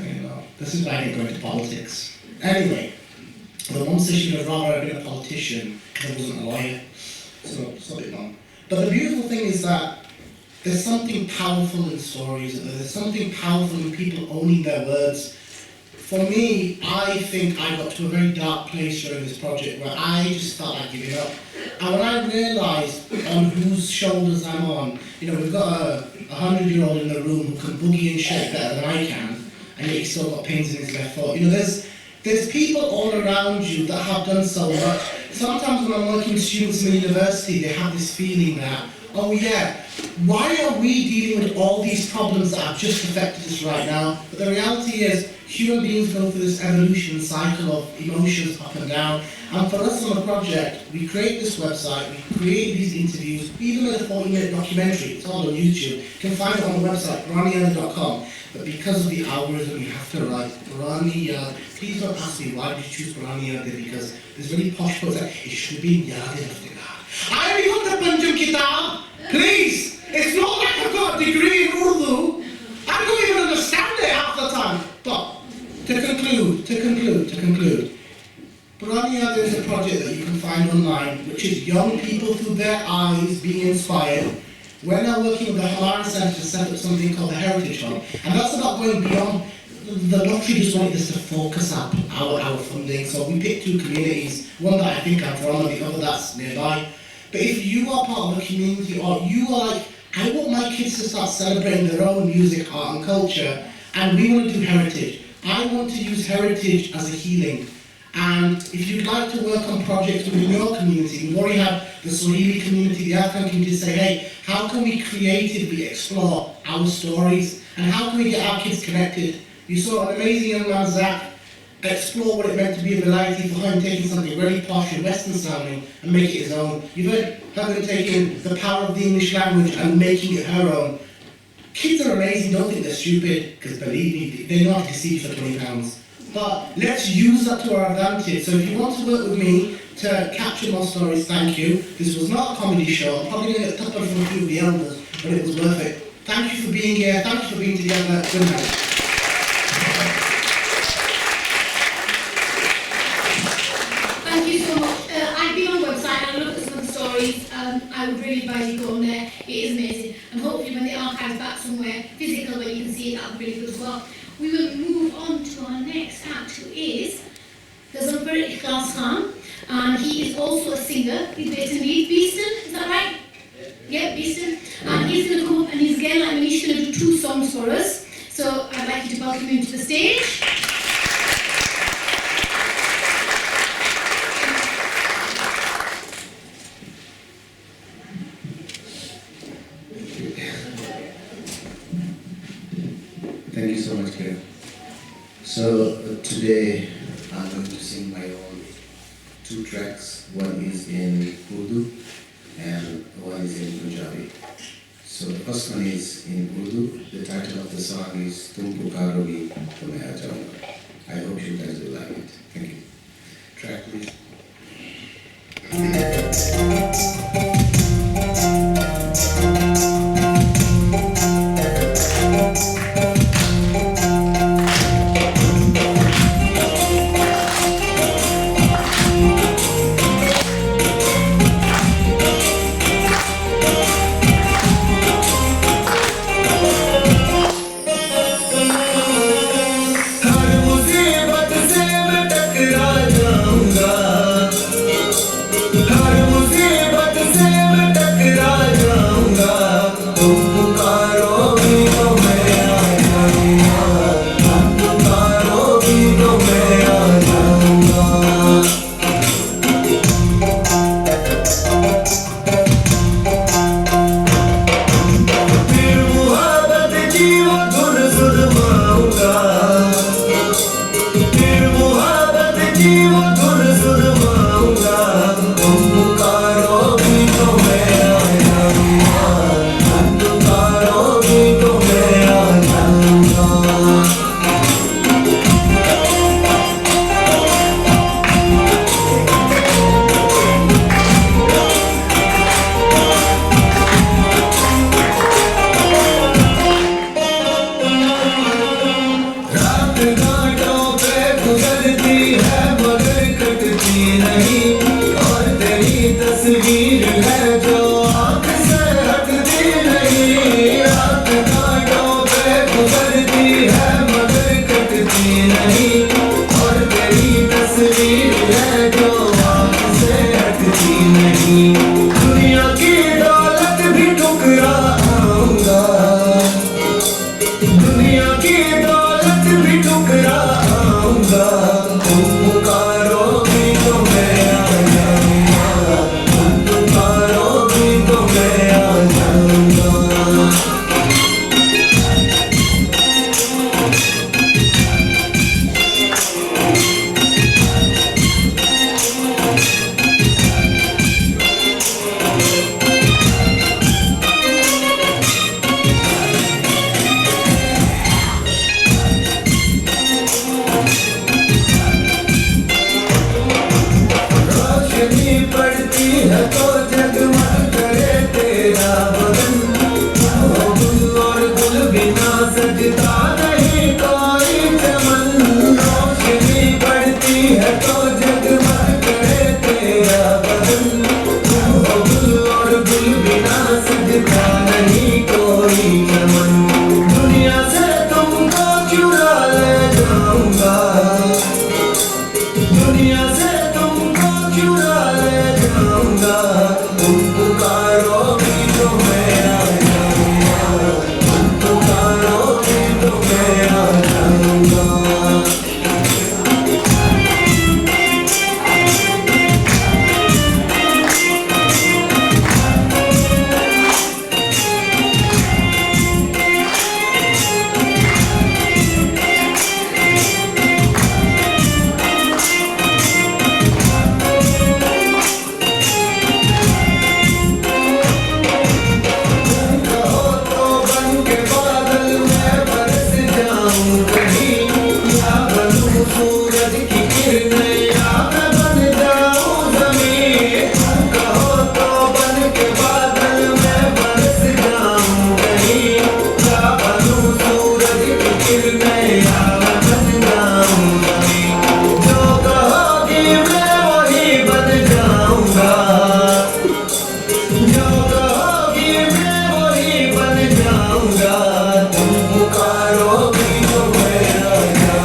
You know, this is why I didn't go into politics. Anyway, the mum said she would rather have been a politician because I wasn't a lawyer. So, it's a bit long. But the beautiful thing is that there's something powerful in stories, there's something powerful in people owning their words. For me, I think I got to a very dark place during this project where I just felt like giving up. And when I realised on whose shoulders I'm on, you know, we've got a 100-year-old in the room who can boogie and shake better than I can, and yet he's still got pains in his left foot. You know, there's people all around you that have done so much. Sometimes when I'm working with students in university, they have this feeling that, oh yeah, why are we dealing with all these problems that have just affected us right now? But the reality is, human beings go through this evolution cycle of emotions up and down. And for us on the project, we create this website, we create these interviews, we even made a 40-minute documentary, it's all on YouTube. You can find it on the website, raniya.com. But because of the algorithm, we have to write Raniya. Please don't ask me why did you choose Raniya, because there's really posh words that it should be Yadi Afghan. I already got the Punjab Kitab. Please, it's not like I've got a degree in Urdu. I don't even understand it half the time. But to conclude, Raniya, there's a project that you can find online, which is young people through their eyes being inspired. We're now working with the Hamara Centre to set up something called the Heritage Hub, and that's about going beyond. The lottery just wanted us to focus up our funding, so we picked 2 communities, one that I think I'm from and the other that's nearby. But if you are part of a community, or you are like, I want my kids to start celebrating their own music, art and culture, and we want to do heritage. I want to use heritage as a healing. And if you'd like to work on projects within your community, we've already had the Swahili community, the African community say, hey, how can we creatively explore our stories? And how can we get our kids connected? You saw an amazing young man, Zach, explore what it meant to be a variety for him, taking something really posh and Western sounding and make it his own. You've heard him taking the power of the English language and making it her own. Kids are amazing, don't think they're stupid, because believe me, they know how to deceive for £20. But let's use that to our advantage. So if you want to work with me to capture more stories, thank you. This was not a comedy show. I'm probably going to get a couple from a few of the elders, but it was worth it. Thank you for being here. Thank you for being together. Good night. Thank you so much. I've been on the website and I looked at some of the stories. I would really advise you go on there. It is amazing. And hopefully when the archive's back somewhere physical where you can see it, that'll be really good as well. We will move on to our next act, who is Ghazanfer Iqbal Khan. and he is also a singer. He's based in Beeston, is that right? Yeah, Beeston. And he's going to come up and he's again like Manish going to do 2 songs for us. So I'd like you to welcome him to the stage. Thank you so much, Kiran. So today I'm going to sing my own 2 tracks. One is in Urdu and one is in Punjabi. So the first one is in Urdu. The title of the song is Tum Pukarogi To Main Aa Jaunga. I hope you guys will like it. Thank you. Track please. पुकारोगी तो मैं आ जाऊंगा, तुम पुकारोगी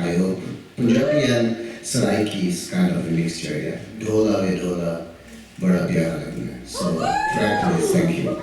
I hope. Punjabi and Saraiki is kind of a mixture, yeah. Dhola ve dhola, bada pyara lagna. So, track please, thank you.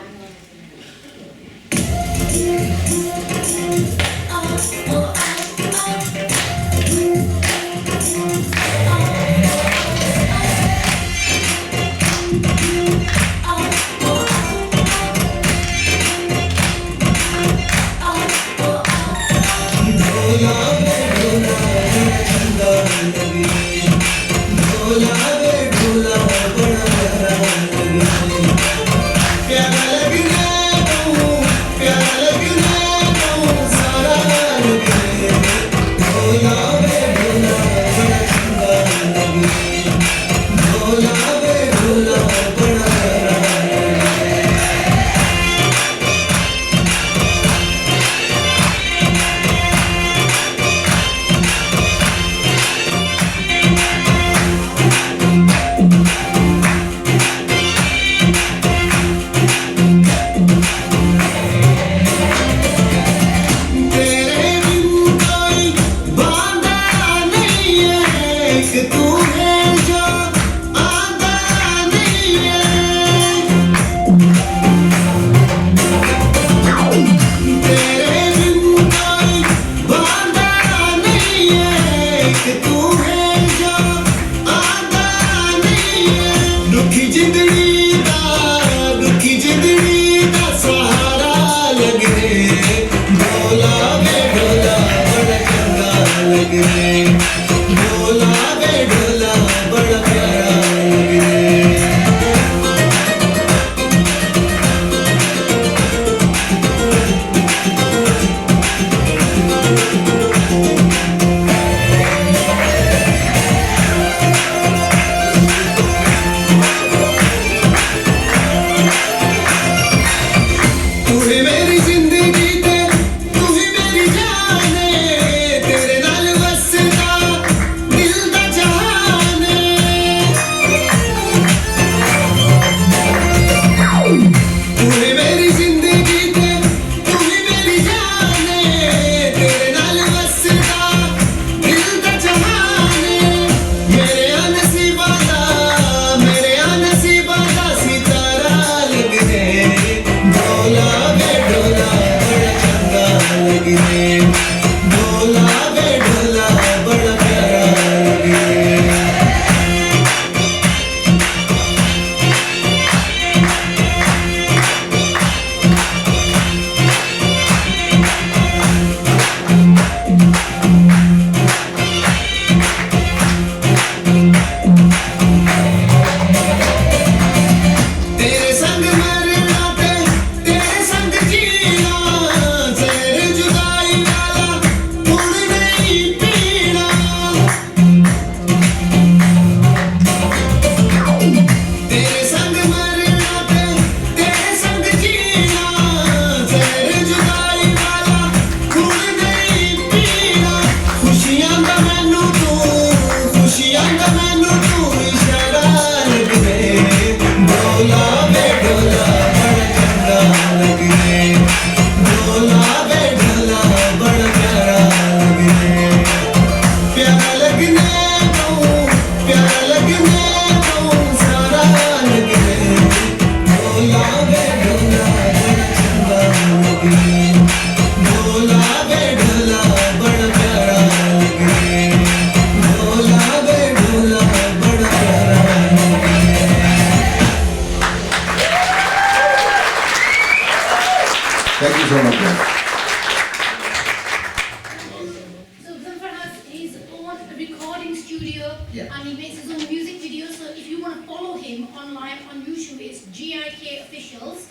And he makes his own music videos, so if you want to follow him online on YouTube, it's GIK Officials,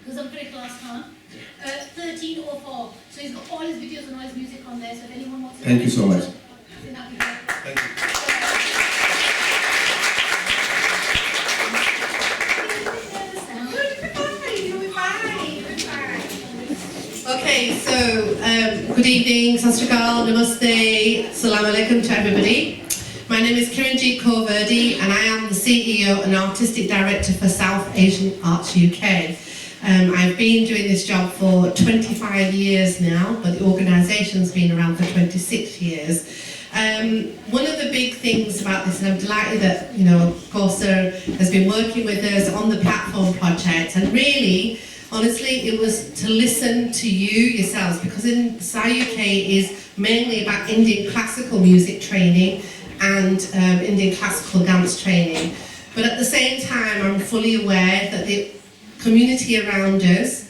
Ghazanfer Iqbal Khan, 1304. So he's got all his videos and all his music on there, so if anyone wants to... Thank you so much. Thank you. Okay, so good evening, Sat Sri Akal, Namaste, Salam Alaikum to everybody. My name is Kiran and I am the CEO and Artistic Director for South Asian Arts UK. I've been doing this job for 25 years now, but the organisation's been around for 26 years. One of the big things about this, and I'm delighted that, you know, Kauser has been working with us on the platform project, and really, honestly, it was to listen to you yourselves, because in SAA-uk is mainly about Indian classical music training and Indian classical dance training. But at the same time, I'm fully aware that the community around us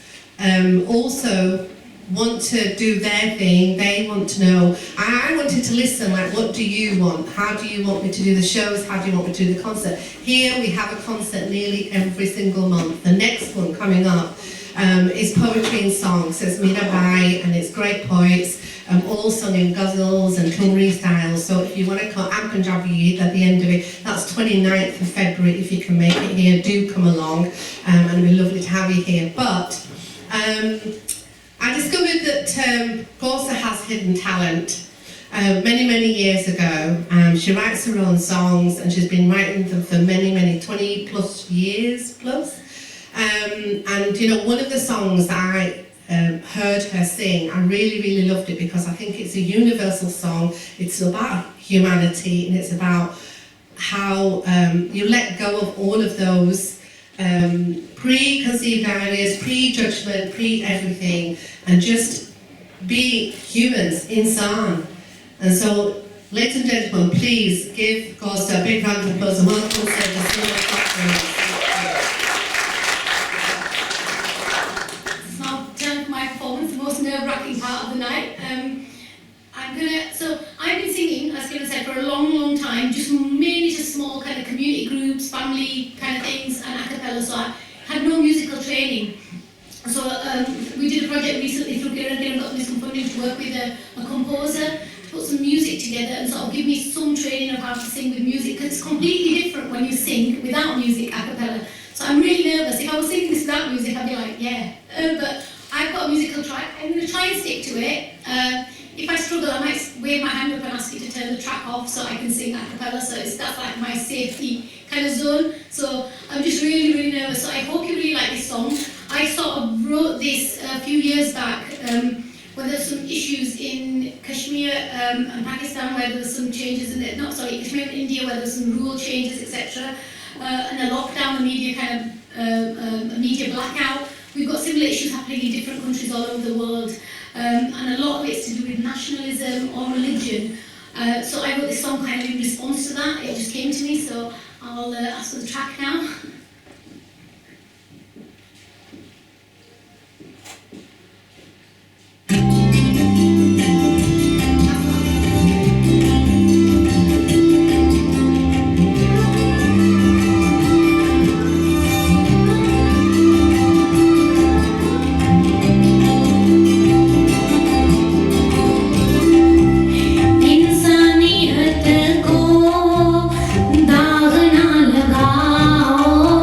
also want to do their thing. They want to know. I wanted to listen, like, what do you want? How do you want me to do the shows? How do you want me to do the concert? Here we have a concert nearly every single month. The next one coming up is poetry and songs. So it's Mirabai, and it's great poets, all sung in ghazals and Qawwali styles. So if you want to come, and Punjabi at the end of it, that's 29th of February. If you can make it here, do come along, and it'd be lovely to have you here. But I discovered that Kauser has hidden talent. Many years ago, she writes her own songs, and she's been writing them for many 20 plus years plus. And you know, one of the songs that I heard her sing, I really loved it, because I think it's a universal song. It's about humanity, and it's about how you let go of all of those preconceived ideas, pre-judgment, pre-everything, and just be humans, insan. And so, ladies and gentlemen, please give Kauser a big round of applause and welcome to the platform. It's now turn for my performance, the most nerve-wracking part of the night. I've been singing, as Kiran said, for a long time, just mainly just small kind of community groups, family kind of things, and a cappella, so I had no musical training. So we did a project recently through Kiran got me some funding to work with a composer, to put some music together and sort of give me some training of how to sing with music, because it's completely different when you sing without music a cappella. So I'm really nervous. If I was singing this without music, I'd be like, yeah. But I've got a musical track. I'm going to try and stick to it. If I struggle, I might wave my hand up and ask you to turn the track off so I can sing a cappella. So that's like my safety kind of zone. So I'm just really nervous. So I hope you really like this song. I sort of wrote this a few years back when there were some issues in Kashmir and Pakistan, where there were some changes in it. Kashmir and India, where there were some rule changes, etc. And a lockdown, the media kind of a media blackout. We've got similar issues happening in different countries all over the world. And a lot of it's to do with nationalism or religion. So I wrote this song kind of in response to that. It just came to me, so I'll ask for the track now. इंसानियत को दाग ना लगाओ।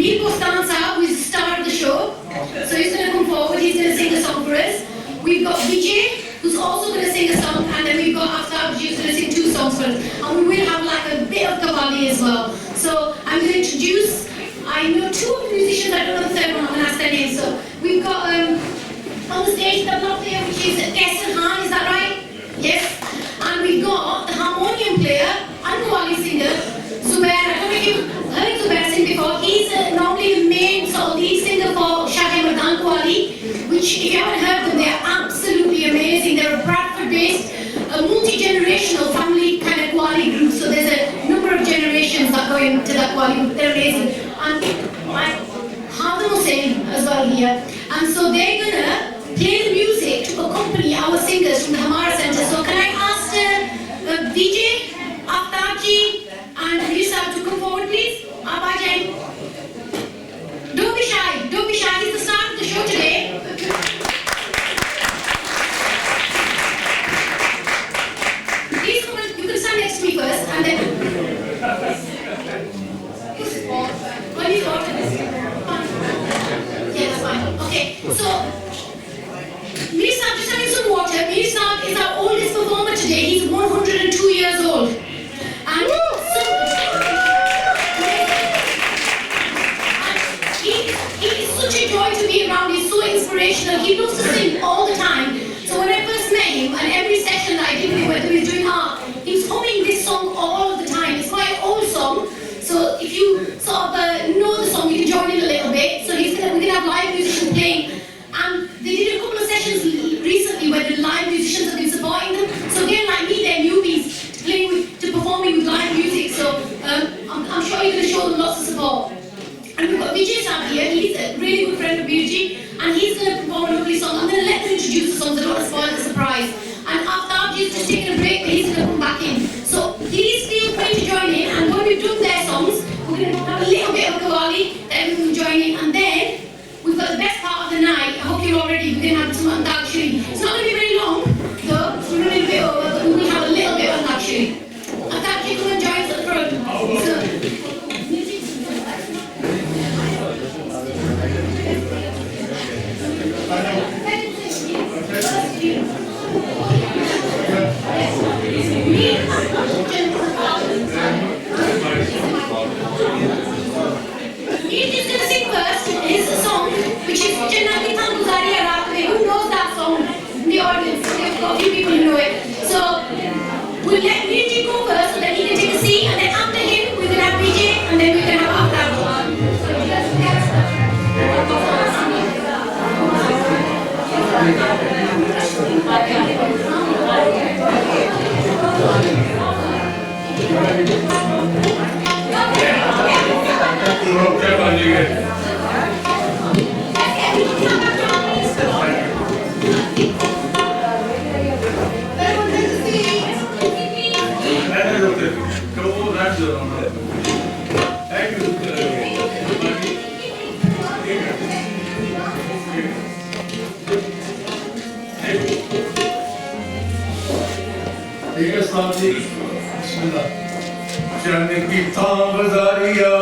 Mir Bostan who is the star of the show. So he's going to come forward, he's going to sing a song for us. We've got Vijay, who's also going to sing a song, and then we've got Aftab, who's going to sing 2 songs for us. And we will have like a bit of Qawwali as well. So I'm going to introduce, I know 2 of the musicians, I don't know the third one, I'm going to ask their names. So we've got on the stage the tabla player, which is Kauser Khan, is that right? Yes. And we've got the harmonium player and Qawwali singer, Zubair. I don't know if you've heard Zubair sing before. He's normally the main sort of lead singer for Qawwali, which if you haven't heard them, they're absolutely amazing. They're a Bradford-based, multi-generational family kind of Qawwali group. So there's a number of generations that go into that Qawwali group. They're amazing. And I have them sing as well here. And so they're gonna play the music to accompany our singers from the Hamara Centre. So can I ask DJ, Aftabji and Yusuf to come forward, please? Abajay. Don't be shy, don't be shy. It's the start of the show today. Please come and you can stand next to me first and then. What is order? Yeah, that's fine. Okay, so inspirational. He loves to sing all the time. So when I first met him, and every session that I did with him, whether he was doing art, he was humming this song all of the time. It's quite an old song. So if you sort of know the song, you can join in a little bit. So we're going to have live musicians playing. And they did a couple of sessions recently where the live musicians have been supporting them. So again, like me, they're newbies to performing with live music. So I'm sure you're going to show them lots of support. And we've got Vijay Saab here. He's a really good friend of Birji, and he's going to perform a lovely song. I'm going to let them introduce the songs. I don't want to spoil the surprise. And after he's just taking a break, but he's going to come back in. So please feel free to join in. And when we've done their songs, we're going to have a little bit of Qawwali that everyone will join in. And then we've got the best part of the night. I hope you're all ready. We're going to have some Antakshari. It's not going to be very long, though. We're running a bit over, but we will have a little bit of Antakshari. Antakshari, come and join us at the front. He's just going to sing first his song, which is Jannati Than Guzariya Raat Mein. Who knows that song in the audience? We've got a few people who know it. So we'll let Vijay go first, so that he can take a seat, and then after him, we're going to have Vijay, and then we're going to have after. की थां बजारिया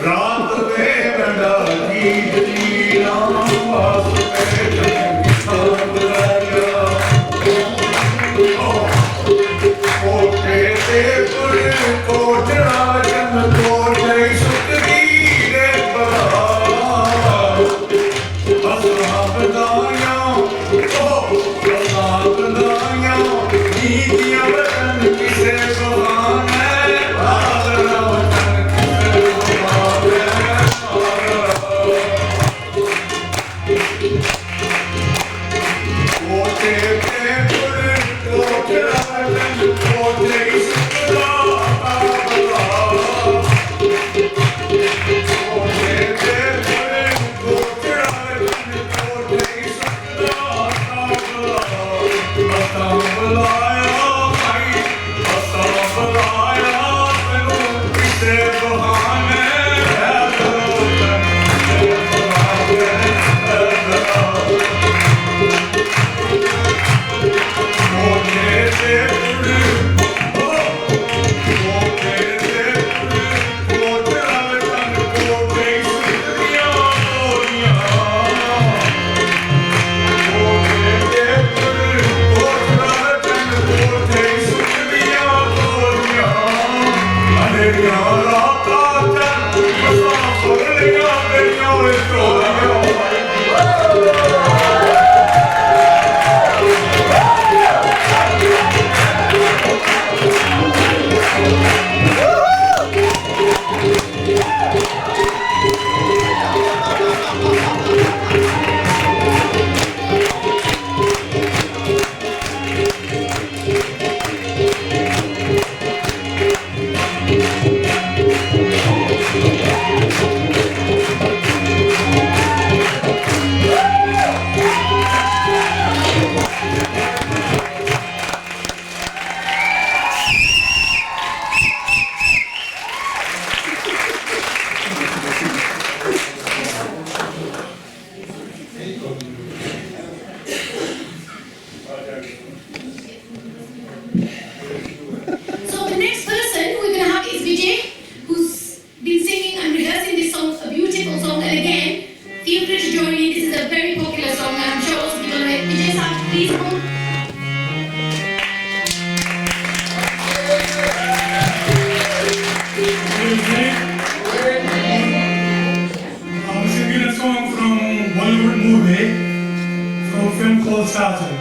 रात में बंदा की जलीला पास में की थां बजारिया कोटे से पुर कोटरा जन कोटे सुकरी रे बला असला बदाया असला बदाया नीतियां वतन किसे बहाना film called Saturn.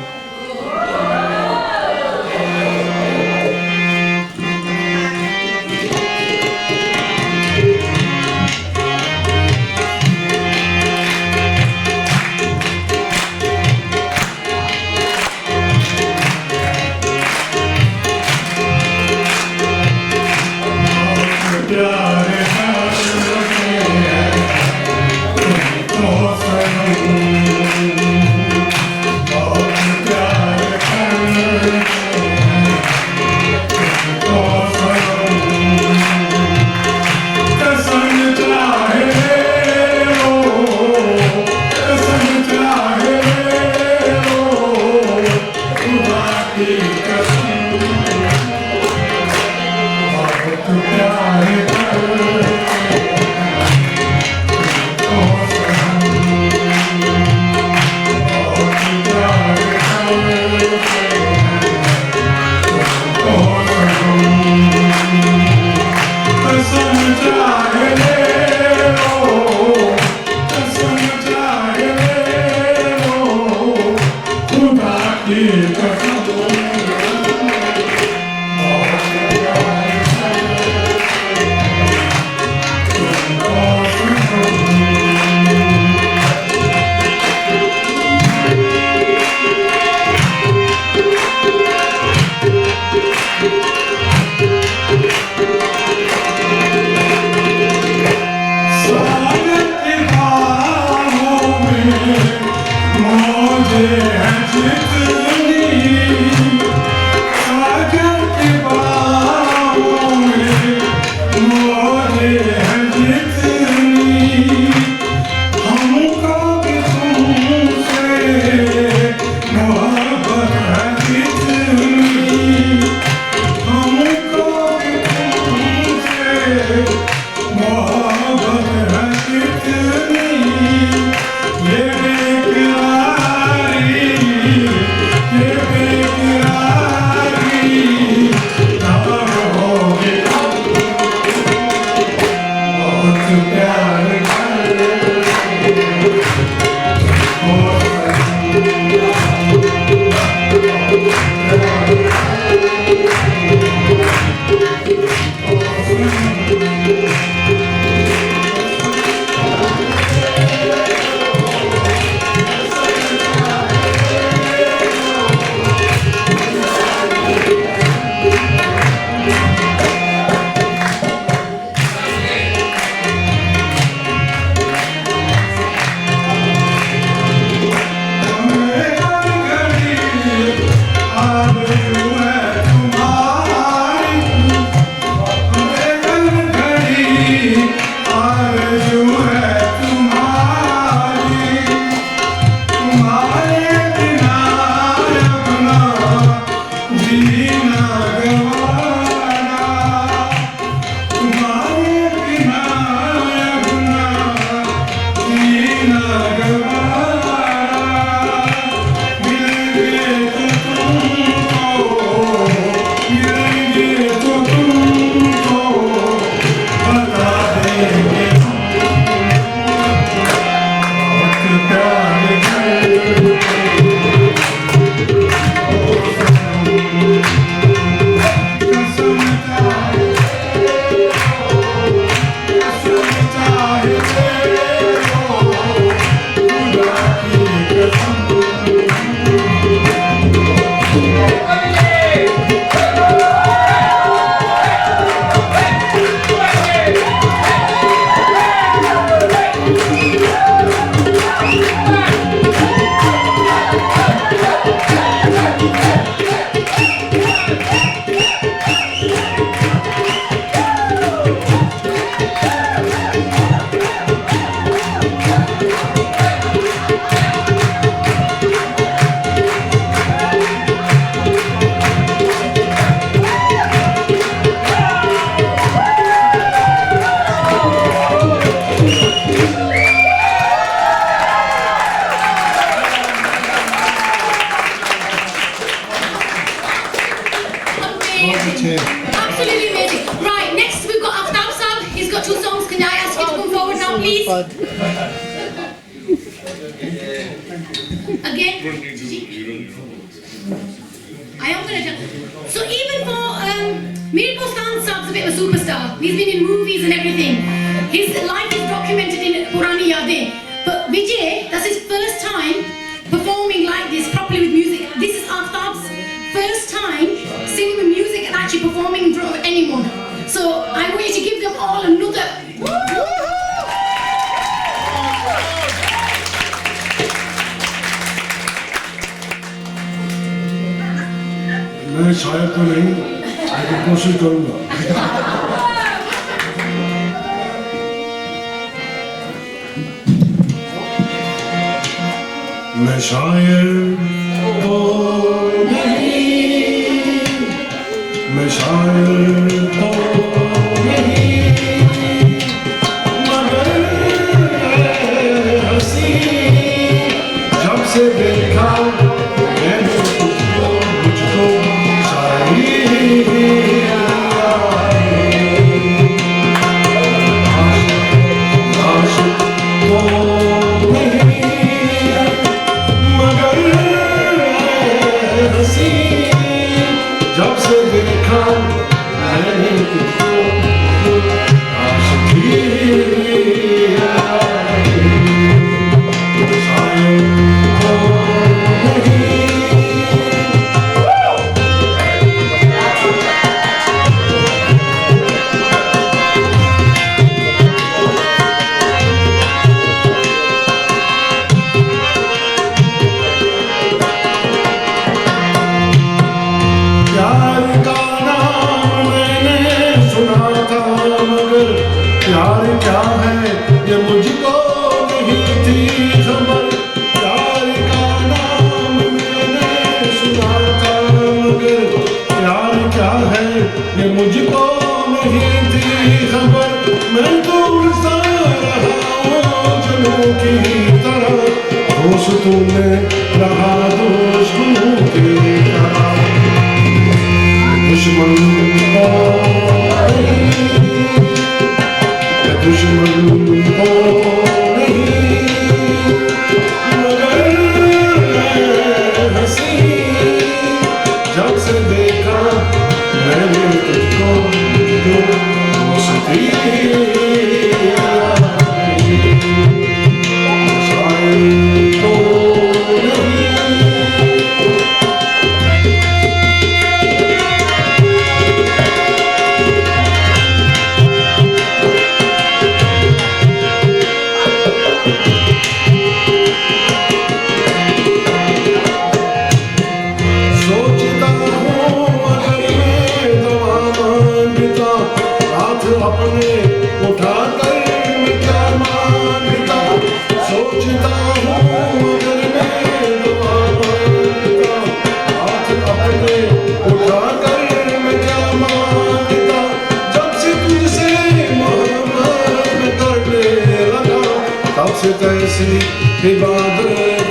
Absolutely amazing. Right, next we've got Aftab Sab. He's got 2 songs. Can I ask you to come forward now, please? Again, I am going to tell. So even for Mir Bostan Saab's a bit of a superstar. He's been in movies and everything. His life is documented in Purani Yaadein. But Vijay, that's his first time performing like this properly with music. This is Aftab's first time singing with music and actually performing in front of anyone. So I want you to give them all another. मैं शायद तो नहीं, लेकिन कोशिश करूँगा। मैं शायर तो नहीं, मैं शायर तो नहीं, मगर हंसी जब से देखा मैंने मुझको जब से देखा मैंने तुझको आशिकी प्यार क्या है ये मुझको नहीं थी खबर, प्यार का नाम मैंने सुना था मगर प्यार क्या है ये मुझको नहीं थी खबर। मैं तो उड़ता रहा जनों की तरह, दोस्तों में रहा दुश्मनों की तरह, दुश्मन दुश्मन को नहीं मगर हंसी जब से देखा मैंने तुझको दोस्ती शायद तो कैसी इबादत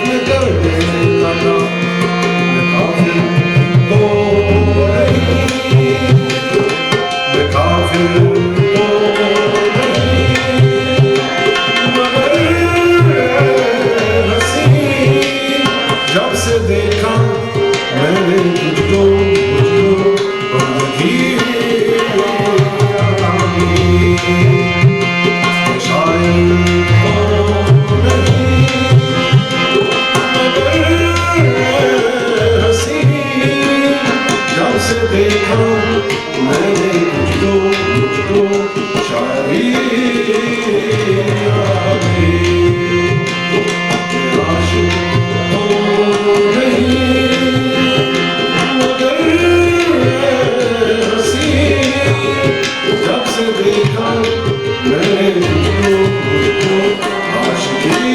में करने लगा। मैं काफिर तो नहीं, मैं काफिर तो नहीं, मगर हंसी जब से देखा मैंने तुझको बंदगी शायद देखा मैंने तुझको शायरी आशिक तो नहीं मगर हंसी जब से देखा मैंने तुझको आशिकी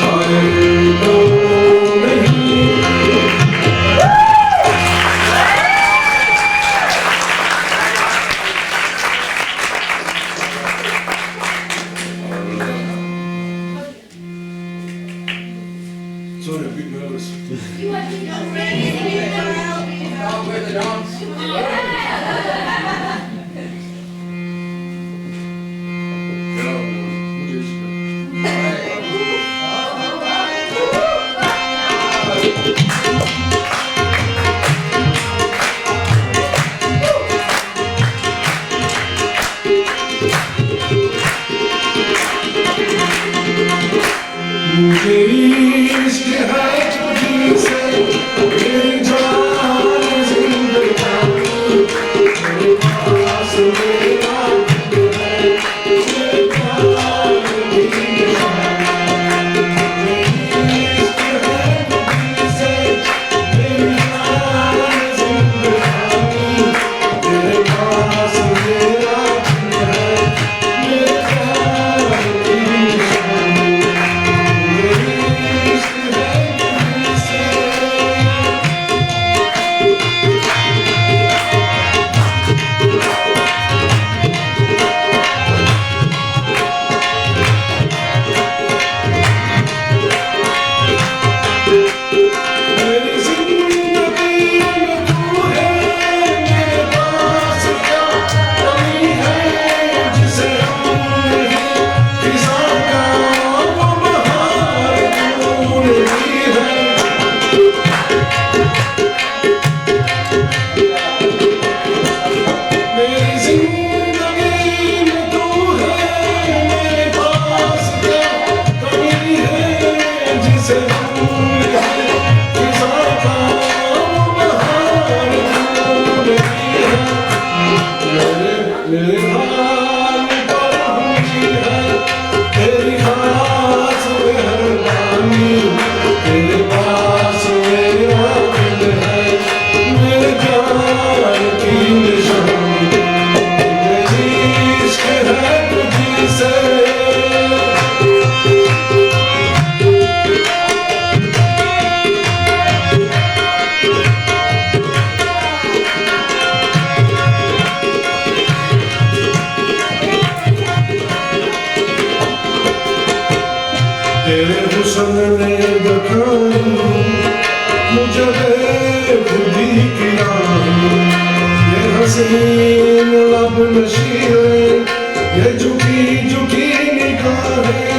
शायद तो sorry, I'm a bit nervous. You are ready. With the dance. Yeah, से दूर है किसा काम बहार तू नहीं है मेरे हाल पर हुई है तेरी खास मेहरबानी तेरे पास मेरा दिल है मेरे प्यार की निशानी मेरी इश्क है तुझी से तेरे हुस्न ने दिखाई मुझे बेखुदी की राहें ये हसीन लब नशीरें ये झुकी झुकी निगाहें